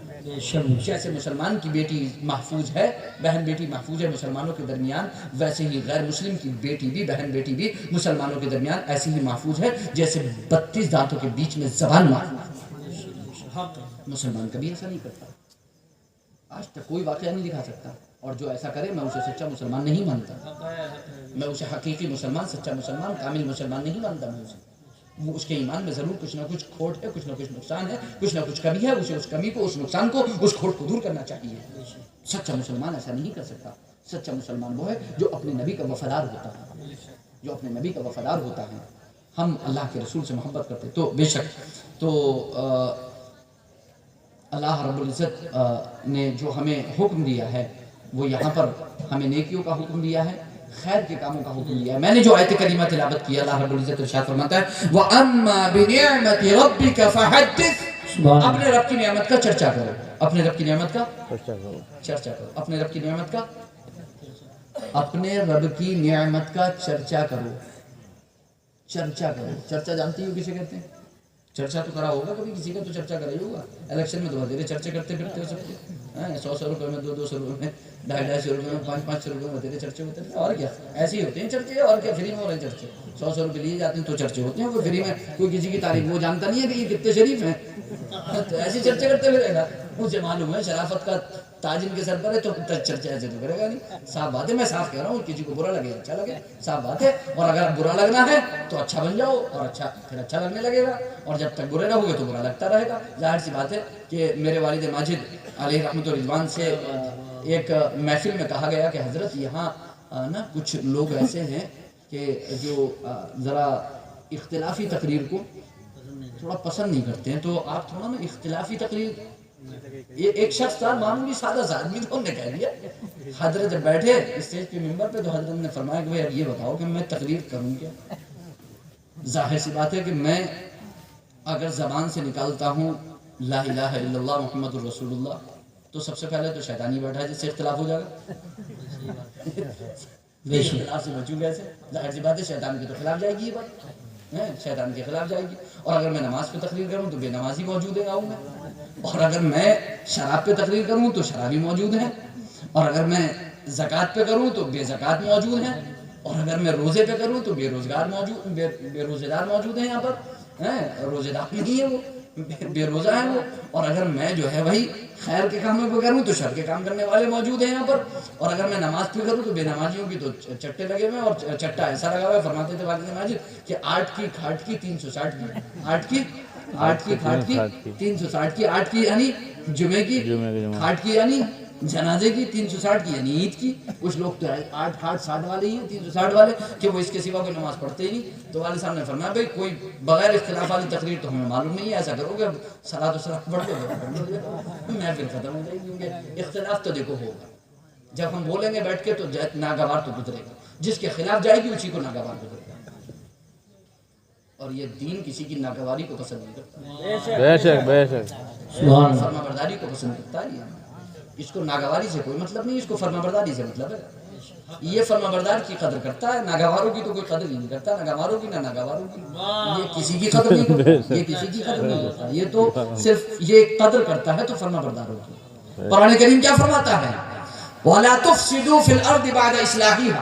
جیسے مسلمان کی بیٹی محفوظ ہے، بہن بیٹی محفوظ ہے مسلمانوں کے درمیان، ویسے ہی غیر مسلم کی بیٹی بھی، بہن بیٹی بھی مسلمانوں کے درمیان ایسی ہی محفوظ ہے جیسے 32 دانتوں کے بیچ میں زبان محفوظ ہے. مسلمان کبھی ایسا نہیں کرتا، آج تک کوئی واقعہ نہیں دکھا سکتا، اور جو ایسا کرے میں اسے سچا مسلمان نہیں مانتا. میں اسے حقیقی مسلمان، سچا مسلمان، کامل مسلمان نہیں مانتا. میں اسے، وہ اس کے ایمان میں ضرور کچھ نہ کچھ کھوٹ ہے، کچھ نہ کچھ نقصان ہے، کچھ نہ کچھ کمی ہے. اسے اس کمی کو، اس نقصان کو، اس کھوٹ کو دور کرنا چاہیے. سچا مسلمان ایسا نہیں کر سکتا. سچا مسلمان وہ ہے جو اپنے نبی کا وفادار ہوتا ہے، ہم اللہ کے رسول سے محبت کرتے. تو بے شک تو اللہ رب العزت نے جو ہمیں حکم دیا ہے وہ یہاں پر ہمیں نیکیوں کا حکم دیا ہے، خیر کے کاموں کا حکم دیا ہے. میں نے جو آیت کریمہ تلاوت کی، اللہ رب العزت ارشاد فرماتا ہے وَأَمَّا بِنِعْمَةِ رَبِّكَ فَحَدِّثْ، اپنے رب کی نعمت کا چرچا کرو، اپنے رب کی نعمت کا چرچا کرو، اپنے رب کی نعمت کا، اپنے رب کی نعمت کا چرچا کرو. چرچا جانتی ہو کسے کہتے ہیں؟ چرچا تو کرا ہوگا کبھی کسی کا، تو چرچا کرا ہی ہوگا. الیکشن میں تو بتیرے چرچے کرتے پھرتے ہو سب کے، 100 روپے میں، 200 روپے میں، 250 روپے میں، 500 روپے میں بتیرے چرچے ہوتے ہیں. اور کیا ایسے ہی ہوتے ہیں چرچے، اور کیا فری میں ہو رہے ہیں چرچے. 100 روپے لیے جاتے ہیں تو چرچے ہوتے ہیں. کوئی فری میں کوئی کسی کی تعریف وہ جانتا نہیں ہے کہ یہ کتنے شریف ہیں، تو ایسے چرچے کرتے پھرے گا. مجھے معلوم ہے شرافت کا تاج ان کے سر پر ہے تو چرچے ایسے تو کرے گا نہیں. صاف بات ہے، میں صاف کہہ رہا ہوں، کسی کو برا لگے اچھا لگے، صاف بات ہے. اور اگر برا لگنا ہے تو اچھا بن جاؤ، اور اچھا پھر اچھا لگنے لگے گا، اور جب تک برے رہو گے تو برا لگتا رہے گا. ظاہر سی بات ہے کہ میرے والد ماجد علیہ رحمت و رضوان سے ایک محفل میں کہا گیا کہ حضرت یہاں نا کچھ لوگ ایسے ہیں کہ جو ذرا اختلافی تقریر کو تھوڑا پسند نہیں کرتے ہیں، تو آپ تھوڑا نا اختلافی تقریر. یہ ایک شخص تھا معمولی سادہ سا آدمی، تو انہوں نے کہہ دیا. حضرت جب بیٹھے اسٹیج کے ممبر پہ تو حضرت نے فرمایا کہ بھائی اب یہ بتاؤ کہ میں تقریر کروں کیا. ظاہر سی بات ہے کہ میں اگر زبان سے نکالتا ہوں لا الہ الا اللہ محمد الرسول اللہ تو سب سے پہلے تو شیطانی بیٹھا ہے جس سے اختلاف ہو جائے گا. خلاف سے بچوں کیسے؟ ظاہر سی بات ہے شیطان کے تو خلاف جائے گی یہ بات، شیطان کے خلاف جائے گی. اور اگر میں نماز پہ تقریر کروں تو بے نمازی موجود ہے گاؤں میں، اور اگر میں شراب پہ تقریر کروں تو شرابی موجود ہیں، اور اگر میں زکوٰۃ پہ کروں تو بے زکوٰۃ موجود ہیں، اور اگر میں روزے پہ کروں تو بے روزے دار موجود ہیں. یہاں پر روزے دار نہیں ہے وہ، بے روزہ ہے وہ. اور اگر میں جو ہے وہی خیر کے کاموں پہ کروں تو شر کے کام کرنے والے موجود ہیں یہاں پر. اور اگر میں نماز پہ کروں تو بے نمازیوں کی تو چٹے لگے ہوئے ہیں، اور چٹا ایسا لگا ہوا ہے، فرماتے تھے والد ماجد کہ 8 کی کھاٹ کی 360 کی، 8 کی کھاٹ کی 360 کی، 8 کی یعنی جمعے کی کھاٹ کی یعنی جنازے کی، 360 کی یعنی عید کی. کچھ لوگ تو 8 کھاٹ 60 والے ہی ہیں، 360 والے کہ وہ اس کے سوا کوئی نماز پڑھتے ہی نہیں. تو والد صاحب نے فرمایا بھائی کوئی بغیر اختلاف والی تقریر تو ہمیں معلوم نہیں ہے، ایسا کرو گے صلاۃ و سلام پڑھ لو محفل ختم ہو جائے گی. کیونکہ اختلاف تو دیکھو ہوگا، جب ہم بولیں گے بیٹھ کے تو ناگوار تو گزرے گا، جس کے خلاف جائے گی اسی کو ناگوار گزرے گا. اور یہ دین کسی کی ناگواری کو پسند نہیں کرتا، بے شک بے شک. فرما برداری کو پسند کرتا ہے. اس کو ناگواری سے کوئی مطلب نہیں، اس کو فرما برداری سے مطلب ہے. یہ فرما بردار کی قدر کرتا ہے، ناگواروں کی تو کوئی قدر ہی نہیں کرتا. ناگواروں کی نہ ناگواروں کی، یہ کسی کی قدر نہیں کرتا، یہ کسی کی قدر نہیں کرتا. یہ تو صرف یہ قدر کرتا ہے تو فرما برداروں کی. قرآن کریم کیا فرماتا ہے؟ وَلَا تُفْسِدُوا فِي الْأَرْضِ بَعْدَ إِصْلَاحِهَا،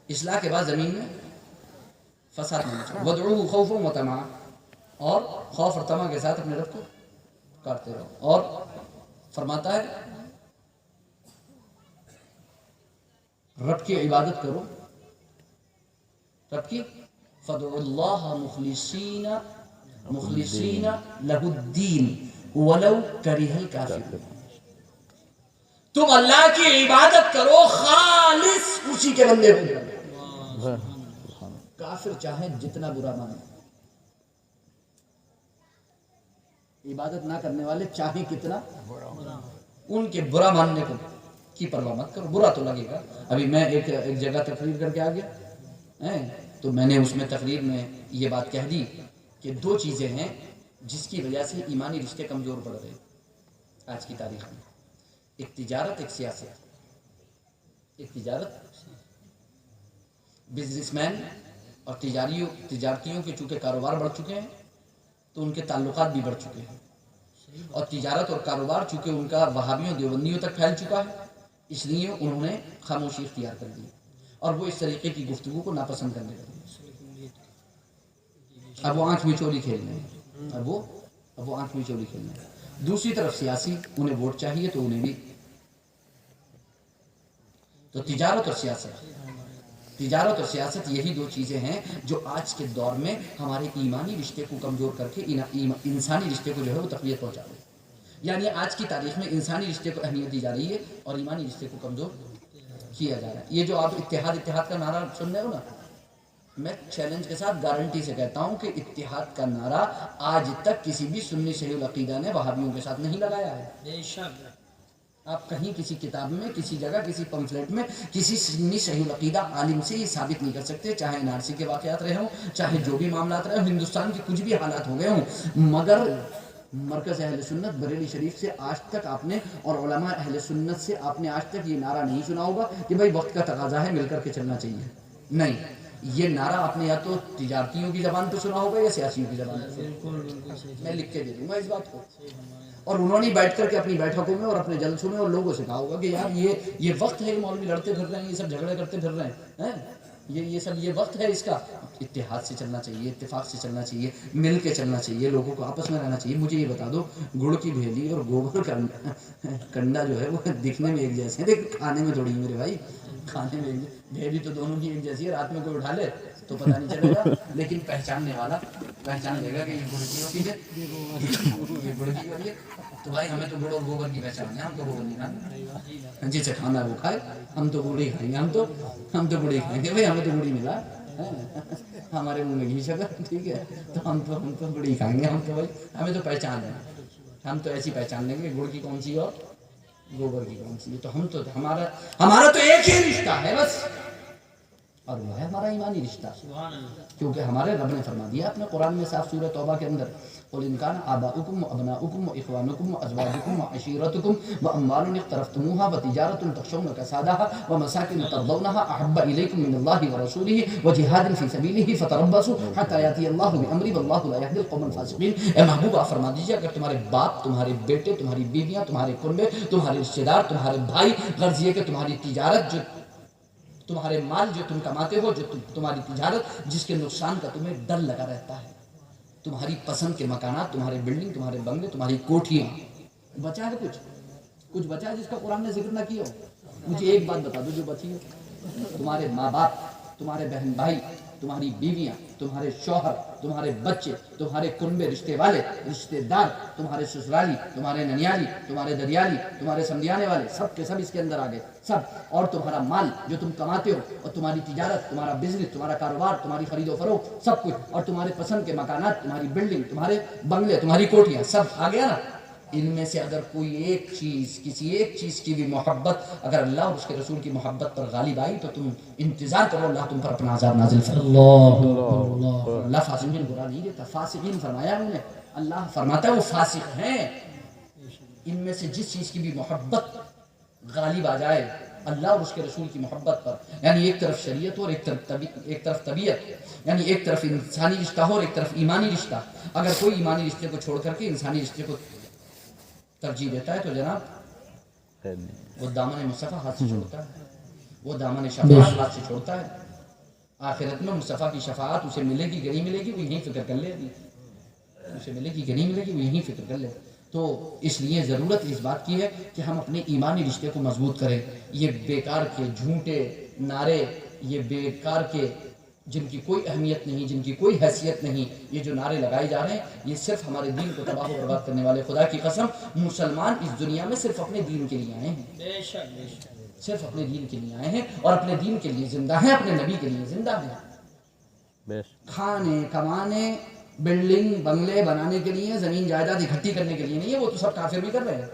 اصلاح کے بعد زمین میں فساد نہیں مچاؤ. وَادْعُوهُ خَوْفًا وَطَمَعًا، اور خوف اور طمع کے ساتھ اپنے رب کو کاٹتے رہو. اور فرماتا ہے رب کی عبادت کرو، رب کی فَادْعُوا اللَّهَ مُخْلِصِينَ لَهُ الدِّينَ وَلَوْ كَرِهَ الْكَافِرُونَ. تم اللہ کی عبادت کرو خالص اسی کے بندے ہو، کافر چاہے جتنا برا مانے. عبادت نہ کرنے والے چاہے کتنا ان کے برا ماننے کو کی پرواہ مت کرو. برا تو لگے گا. ابھی میں ایک جگہ تقریر کر کے آ گیا تو میں نے اس میں تقریر میں یہ بات کہہ دی کہ 2 چیزیں ہیں جس کی وجہ سے ایمانی رشتے کمزور پڑ رہے آج کی تاریخ میں. ایک تجارت، ایک سیاست. ایک تجارت، بزنس مین اور تجارتیوں کے چونکہ کاروبار بڑھ چکے ہیں تو ان کے تعلقات بھی بڑھ چکے ہیں. اور تجارت اور کاروبار چونکہ ان کا وہابیوں دیوبندیوں تک پھیل چکا ہے، اس لیے انہوں نے خاموشی اختیار کر دی اور وہ اس طریقے کی گفتگو کو ناپسند کرنے لگے. اب وہ آنکھ میں چوری کھیل رہے ہیں، اب وہ آنکھ میں چوری کھیل رہے ہیں. دوسری طرف سیاسی، انہیں ووٹ چاہیے تو انہیں بھی. تو تجارت اور سیاست یہی 2 چیزیں ہیں جو آج کے دور میں ہمارے ایمانی رشتے کو کمزور کر کے انسانی رشتے کو جو ہے وہ تقویت پہنچا رہے ہیں. یعنی آج کی تاریخ میں انسانی رشتے کو اہمیت دی جا رہی ہے اور ایمانی رشتے کو کمزور کیا جا رہا ہے. یہ جو آپ اتحاد کا نعرہ سن رہے ہو نا، میں چیلنج کے ساتھ گارنٹی سے کہتا ہوں کہ اتحاد کا نعرہ آج تک کسی بھی سنی صحیح العقیدہ نے وہابیوں کے ساتھ نہیں لگایا ہے. آپ کہیں کسی کتاب میں، کسی جگہ، کسی پمفلیٹ میں کسی سنی صحیح العقیدہ عالم سے یہ ثابت نہیں کر سکتے، چاہے NRC کے واقعات رہے ہوں، چاہے جو بھی معاملات رہے ہوں، ہندوستان کے کچھ بھی حالات ہو گئے ہوں، مگر مرکز اہل سنت بریلی شریف سے آج تک آپ نے اور علماء اہل سنت سے آپ نے آج تک یہ نعرہ نہیں سنا ہوگا کہ بھائی وقت کا تقاضا ہے، مل کر کے چلنا چاہیے. نہیں، یہ نعرہ آپ نے یا تو تجارتیوں کی زبان پہ سنا ہوگا یا سیاسیوں کی زبان پہ سنا ہوگا. میں لکھ کے دے دوں گا اس بات کو. اور انہوں نے بیٹھ کر کے اپنی بیٹھکوں میں اور اپنے جلسوں میں اور لوگوں سے کہا ہوگا کہ یار یہ وقت ہے، یہ مولوی لڑتے پھر رہے ہیں، یہ سب جھگڑے کرتے پھر رہے ہیں، یہ وقت ہے اس کا. اتحاد سے چلنا چاہیے، اتفاق سے چلنا چاہیے، مل کے چلنا چاہیے، لوگوں کو آپس میں رہنا چاہیے. مجھے یہ بتا دو، گڑ کی بھیلی اور گوبر کا کنڈا جو ہے وہ دکھنے میں ایک جیسے ہیں، لیکن کھانے میں تھوڑی میرے بھائی، کھانے میں بھیلی تو دونوں کی ایک جیسی ہے. رات میں کوئی اٹھا لے تو پتہ نہیں چلے گا، لیکن پہچاننے والا پہچان لے گا کہ یہ گڑ کی ہوتی ہے، یہ گڑ کی ہوتی ہے. تو بھائی ہمیں تو گڑ اور گوبر کی پہچان ہے، ہم تو گوبر نہیں کھانا. جسے کھانا ہے وہ کھائے، ہم تو گڑ ہی کھائیں گے. ہم تو گڑ ہی کھائیں گے بھائی، ہمیں تو گڑ ہی ملا، ہمارے منہ میں گھی شکر، ٹھیک ہے، تو ہم تو گڑ ہی کھائیں گے. ہم تو بھائی ہمیں تو پہچان ہے، ہم تو ایسی پہچان لیں گے گڑ کی کون سی اور گوبر کی کون سی ہے. تو ہمارا تو ایک ہی رشتہ ہے بس. اور وہ ہے ہمارا ایمانی رشتہ، کیونکہ ہمارے رب نے فرما دیا اپنے قرآن میں صاف سورہ توبہ کے اندر، قل ان کان آباؤکم وابناؤکم واخوانکم وازواجکم وعشیرتکم واموال اقترفتموها وتجارۃ تخشون کسادها ومساکن ترضونها احب الیکم من اللہ ورسولہ وجہاد فی سبیلہ فتربصوا حتی یاتی اللہ بامرہ واللہ لا یہدی القوم الفاسقین۔ اے محبوب آپ فرما دیجیے اگر تمہارے باپ، تمہارے بیٹے، تمہاری بیویاں، تمہارے کنبے، تمہارے رشتہ دار، تمہارے بھائی، غرض یہ کہ تمہاری تجارت، جو تمہارے مال جو تم کماتے ہو، جو تمہاری تجارت جس کے نقصان کا تمہیں ڈر لگا رہتا ہے، تمہاری پسند کے مکانات، تمہارے بلڈنگ، تمہارے بنگلے، تمہاری کوٹھیاں، بچا ہے کچھ بچا ہے جس کا قرآن نے ذکر نہ کیا ہو؟ مجھے ایک بات بتا دو جو بچی ہے۔ تمہارے ماں باپ، تمہارے بہن بھائی، تمہاری بیویاں، تمہارے شوہر، تمہارے بچے، تمہارے کنبے، رشتے والے، رشتے دار، تمہارے سسرالی، تمہارے ننیالی، تمہارے دریالی، تمہارے سمدیانے والے، سب کے سب اس کے اندر آ گئے سب، اور تمہارا مال جو تم کماتے ہو، اور تمہاری تجارت، تمہارا بزنس، تمہارا کاروبار، تمہاری خرید و فروخت، سب کچھ، اور تمہارے پسند کے مکانات، تمہاری بلڈنگ، تمہارے بنگلے، تمہاری کوٹیاں، سب آ گیا نا۔ ان میں سے اگر کوئی ایک چیز، کسی ایک چیز کی بھی محبت اگر اللہ اور اس کے رسول کی محبت پر غالب آئی تو تم انتظار کرو، اللہ تم پر اپنا عذاب نازل فرمائے۔ اللہ فاسقین برا نہیں دیتا، فاسقین فرمایا انہوں نے، اللہ فرماتا ہے وہ فاسق ہیں۔ ان میں سے جس چیز کی بھی محبت غالب آ جائے اللہ اور اس کے رسول کی محبت پر، یعنی ایک طرف شریعت ہو اور ایک طرف طبیعت، یعنی ایک طرف انسانی رشتہ ہو اور ایک طرف ایمانی رشتہ، اگر کوئی ایمانی رشتے کو چھوڑ کر کے انسانی رشتے کو ترجیح دیتا ہے تو جناب وہ دامن مصطفیٰ ہاتھ سے چھوڑتا ہے، وہ دامن شفاعت ہاتھ سے چھوڑتا ہے۔ آخرت میں مصطفیٰ کی شفاعت اسے ملے گی کہ نہیں ملے گی وہ یہیں فکر کر لے گی، اسے ملے گی کہ نہیں ملے گی وہ یہیں فکر کر لے۔ تو اس لیے ضرورت اس بات کی ہے کہ ہم اپنے ایمانی رشتے کو مضبوط کریں۔ یہ بیکار کے جھوٹے نعرے، یہ بیکار کے جن کی کوئی اہمیت نہیں، جن کی کوئی حیثیت نہیں، یہ جو نعرے لگائے جا رہے ہیں یہ صرف ہمارے دین کو تباہ و برباد کرنے والے۔ خدا کی قسم مسلمان اس دنیا میں صرف اپنے دین کے لیے آئے ہیں، صرف اپنے دین کے لیے آئے ہیں اور اپنے دین کے لیے زندہ ہیں، اپنے نبی کے لیے زندہ ہیں۔ کھانے کمانے، بلڈنگ بنگلے بنانے کے لیے، زمین جائیداد اکٹھی کرنے کے لیے نہیں ہے، وہ تو سب کافر بھی کر رہے ہیں،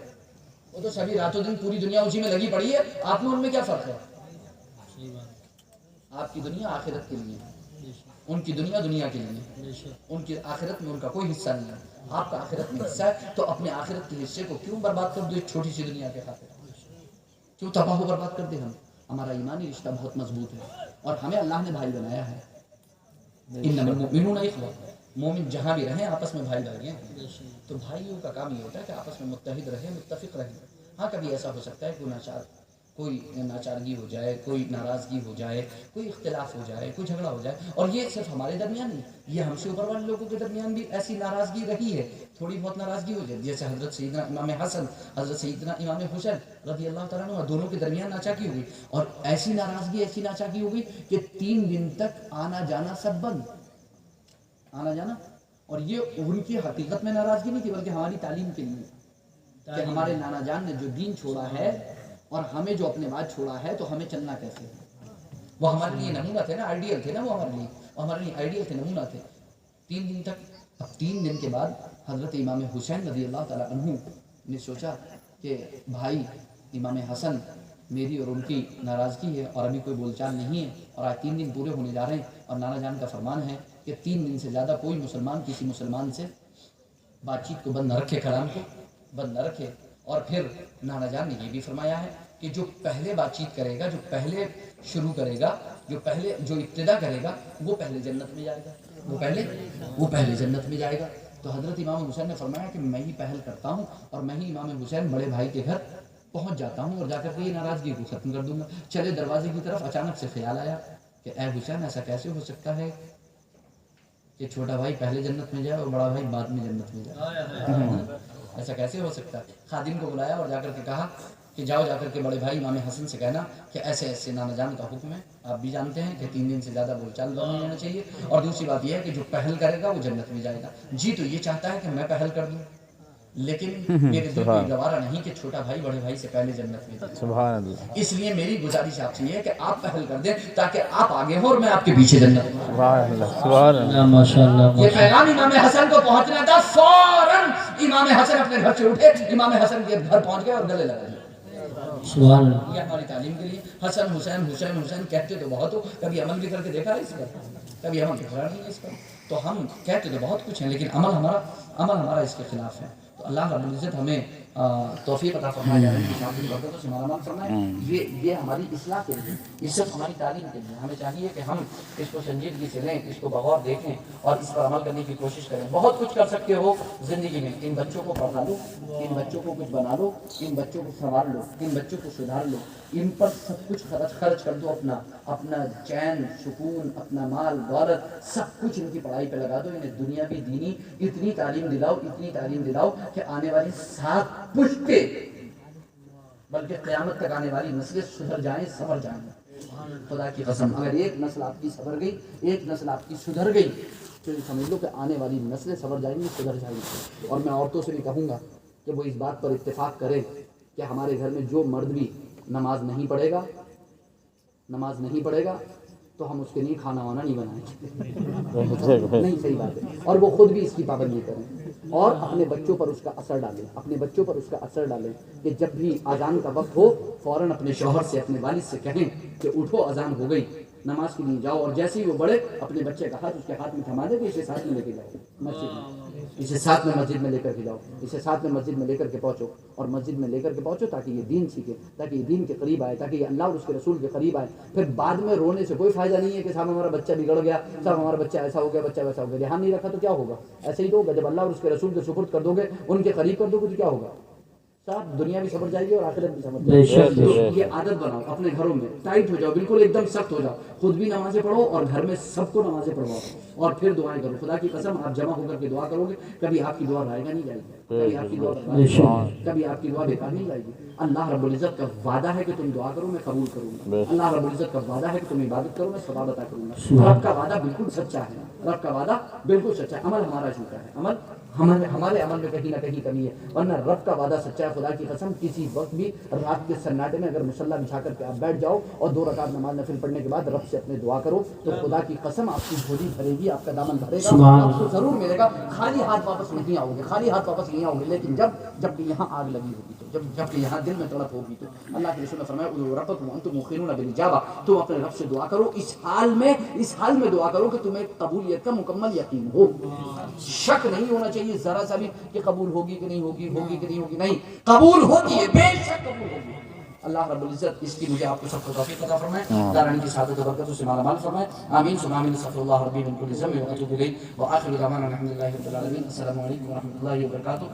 وہ تو سبھی راتوں دن پوری دنیا اسی میں لگی پڑی ہے۔ آپ میں ان میں کیا فرق ہے؟ آپ کی دنیا آخرت کے لیے، ان کی دنیا دنیا کے لیے، ان کی آخرت میں ان کا کوئی حصہ نہیں ہے، آپ کا آخرت میں حصہ ہے، تو اپنے آخرت کے حصے کو کیوں برباد کر دو ایک چھوٹی سی دنیا کے خاطر؟ کیوں تباہ و برباد کر دیں ہم؟ ہمارا ایمانی رشتہ بہت مضبوط ہے اور ہمیں اللہ نے بھائی بنایا ہے۔ انما المؤمنون اخوہ، مومن جہاں بھی رہیں آپس میں بھائی بھائی ہیں، تو بھائیوں کا کام یہ ہوتا ہے کہ آپس میں متحد رہیں، متفق رہیں۔ ہاں کبھی ایسا ہو سکتا ہے کوئی ناچارگی ہو جائے، کوئی ناراضگی ہو جائے، کوئی اختلاف ہو جائے، کوئی جھگڑا ہو جائے، اور یہ صرف ہمارے درمیان نہیں، یہ ہم سے اوپر والے لوگوں کے درمیان بھی ایسی ناراضگی رہی ہے، تھوڑی بہت ناراضگی ہو جائے، جیسے حضرت سیدنا امام حسن، حضرت سیدنا امام حسین رضی اللہ تعالیٰ عنہ دونوں کے درمیان ناچاکی ہو گئی، اور ایسی ناراضگی، ایسی ناچاکی ہو گئی کہ 3 دن تک آنا جانا سب بند، آنا جانا۔ اور یہ ان کی حقیقت میں ناراضگی نہیں تھی بلکہ ہماری تعلیم کے لیے، کہ ہمارے نانا جان نے جو دین چھوڑا ہے اور ہمیں جو اپنے بعد چھوڑا ہے تو ہمیں چلنا کیسے ہے۔ وہ ہمارے لیے نمونہ تھے نا، آئیڈیل تھے نا، وہ ہمارے لیے آئیڈیل تھے، نمونہ تھے۔ 3 دن تک، اب 3 دن کے بعد حضرت امام حسین رضی اللہ تعالیٰ عنہ نے سوچا کہ بھائی امام حسن، میری اور ان کی ناراضگی ہے اور ابھی کوئی بول چال نہیں ہے، اور آج 3 دن پورے ہونے جا رہے ہیں، اور نانا جان کا فرمان ہے کہ 3 دن سے زیادہ کوئی مسلمان کسی مسلمان سے بات چیت کو بند نہ رکھے، کلام کو بند نہ رکھے۔ اور پھر نانا جان نے یہ بھی فرمایا ہے کہ جو پہلے بات چیت کرے گا، جو پہلے شروع کرے گا، جو ابتدا کرے گا وہ پہلے جنت میں جائے گا، وہ پہلے جنت میں جائے گا۔ تو حضرت امام حسین نے فرمایا کہ میں ہی پہل کرتا ہوں اور میں ہی امام حسین بڑے بھائی کے گھر پہنچ جاتا ہوں اور جا کر کے یہ ناراضگی کو ختم کر دوں گا۔ چلے دروازے کی طرف، اچانک سے خیال آیا کہ اے حسین، ایسا کیسے ہو سکتا ہے کہ چھوٹا بھائی پہلے جنت میں جائے اور بڑا بھائی بعد میں جنت میں جائے؟ ایسا کیسے ہو سکتا ہے؟ خادم کو بلایا اور جا کر کے کہا کہ جاؤ، جا کر کے بڑے بھائی امام حسن سے کہنا کہ ایسے ایسے نانا جان کا حکم ہے، آپ بھی جانتے ہیں کہ 3 دن سے زیادہ بول چال نہیں لینا چاہیے، اور دوسری بات یہ ہے کہ جو پہل کرے گا وہ جنت میں جائے گا۔ جی تو یہ چاہتا ہے کہ میں پہل کر دوں، لیکن میرے دل میں گوارا نہیں کہ چھوٹا بھائی بڑے بھائی سے پہلے جنت میں جائے۔ سبحان اللہ۔ اس لیے میری گزارش آپ سے یہ ہے کہ آپ پہل کر دیں تاکہ آپ آگے ہوں اور میں آپ کے پیچھے جنت میں۔ سبحان اللہ، سبحان اللہ، ماشاءاللہ۔ یہ پیغام امام حسن کو پہنچنا تھا، فوراً امام حسن اپنے گھر سے اٹھے، امام حسن کے گھر پہنچ گئے اور گلے لگا لیے۔ سبحان اللہ۔ یہ ہماری تعلیم کے لیے حسن حسین حسین حسین کہتے تو بہت ہو، کبھی عمل بھی کر کے دیکھا ہے اس پر؟ کبھی عمل کرا نہیں ہے اس پر؟ تو ہم کہتے تو بہت کچھ ہیں لیکن عمل ہمارا اس کے خلاف ہے۔ تو اللہ رب العزت ہمیں توفیق عطا فرمائے، جانے کی شامل برکتوں سے مالا مال فرمائے۔ یہ ہماری اصلاح کے لیے، یہ صرف ہماری تعلیم کے لیے، ہمیں چاہیے کہ ہم اس کو سنجیدگی سے لیں، اس کو بغور دیکھیں اور اس پر عمل کرنے کی کوشش کریں۔ بہت کچھ کر سکتے ہو زندگی میں، ان بچوں کو پڑھا لو، ان بچوں کو کچھ بنا لو، ان بچوں کو سنوار لو، ان بچوں کو سدھار لو، ان پر سب کچھ خرچ کر دو، اپنا چین سکون، اپنا مال دولت سب کچھ ان کی پڑھائی پہ لگا دو، انہیں دنیا بھی دینی اتنی تعلیم دلاؤ کہ آنے والی 7 پشتیں بلکہ قیامت تک آنے والی نسلیں سدھر جائیں، سنور جائیں۔ خدا کی قسم اگر ایک نسل آپ کی سنور گئی، ایک نسل آپ کی سدھر گئی تو سمجھ لو کہ آنے والی نسلیں سنور جائیں گی، سدھر جائیں گی۔ اور میں عورتوں سے بھی کہوں گا کہ وہ اس بات پر اتفاق کریں کہ ہمارے گھر میں جو مرد بھی نماز نہیں پڑھے گا تو ہم اس کے لیے کھانا وانا نہیں بنائیں گے، نہیں صحیح بات ہے۔ اور وہ خود بھی اس کی پابندی کریں اور اپنے بچوں پر اس کا اثر ڈالیں کہ جب بھی اذان کا وقت ہو فوراً اپنے شوہر سے، اپنے والد سے کہیں کہ اٹھو اذان ہو گئی، نماز کے لیے جاؤ، اور جیسے ہی وہ بڑھے اپنے بچے کا ہاتھ اس کے ہاتھ میں تھما دے کہ اسے ساتھ میں لے کے جاؤ مسجد میں، اسے ساتھ میں مسجد میں لے کر کے جاؤ، اسے ساتھ میں مسجد میں لے کر کے پہنچو، اور مسجد میں لے کر کے پہنچو تاکہ یہ دین سیکھے، تاکہ یہ دین کے قریب آئے، تاکہ یہ اللہ اور اس کے رسول کے قریب آئے۔ پھر بعد میں رونے سے کوئی فائدہ نہیں ہے کہ صاحب ہمارا بچہ بگڑ گیا، صاحب ہمارا بچہ ایسا ہو گیا، بچہ ویسا ہو گیا، دھیان نہیں رکھا تو کیا ہوگا؟ ایسے ہی تو ہوگا، جب اللہ اور اس کے رسول کے سپرد کر دو گے، ان کے قریب کر دو گے تو کیا ہوگا؟ صاحب دنیا بھی سمجھ جائے گی اور آخرت بھی سمجھ جائے گی۔ تو یہ عادت بناؤ، اپنے گھروں میں ٹائٹ ہو جاؤ، بالکل ایک دم سخت ہو جاؤ، خود بھی نمازیں پڑھو اور گھر میں سب کو نمازیں پڑھواؤ اور پھر دعائیں کرو۔ خدا کی قسم آپ جمع ہو کر کے دعا کرو گے، کبھی آپ کی دعا رائے گا نہیں جائے گی، کبھی آپ کی دعا بیکار نہیں جائے گی۔ اللہ رب العزت کا وعدہ ہے کہ تم دعا کرو میں قبول کروں گا، اللہ رب العزت کا وعدہ ہے کہ تم عبادت کرو میں ثواب عطا کروں گا۔ رب کا وعدہ بالکل سچا ہے، عمل ہمارا جھوٹا ہے، ہمارے عمل میں کہیں نہ کہیں کمی ہے، ورنہ رب کا وعدہ سچا ہے۔ خدا کی قسم کسی وقت بھی رات کے سناٹے میں اگر مصلی بچھا کر کے آپ بیٹھ جاؤ اور 2 رکعت نماز نفل پڑھنے کے بعد رب سے اپنے دعا کرو تو خدا کی قسم آپ کی جھولی بھرے گی، آپ کا دامن بھرے گا، آپ کو ضرور ملے گا۔ خالی ہاتھ واپس نہیں آؤ گے، لیکن جب بھی یہاں آگ لگی ہوگی تو جب کہ یہاں دل میں تڑپ ہوگی تو اللہ کے رسول نے فرمایا ادعوا ربکم وانتم موقنون بالاجابہ، تم اپنے رب سے دعا کرو اس حال میں دعا کرو کہ تمہیں قبولیت کا مکمل یقین ہو، شک نہیں ہونا چاہیے ذرا سا بھی کہ قبول ہوگی کہ نہیں ہوگی، نہیں، قبول ہوتی ہے، بے شک قبول ہوگی۔ اللہ رب العزت اس کی مجھے آپ کو سب کو توفیق عطا فرمائے، دارانی کی سعادت و برکتوں سے مالا مال فرمائے، آمین ثم آمین، استغفر اللہ ربی من کل ذنب واتوب الیہ، وآخر دعوانا الحمد للہ رب العالمین۔ السلام علیکم ورحمۃ اللہ وبرکاتہ۔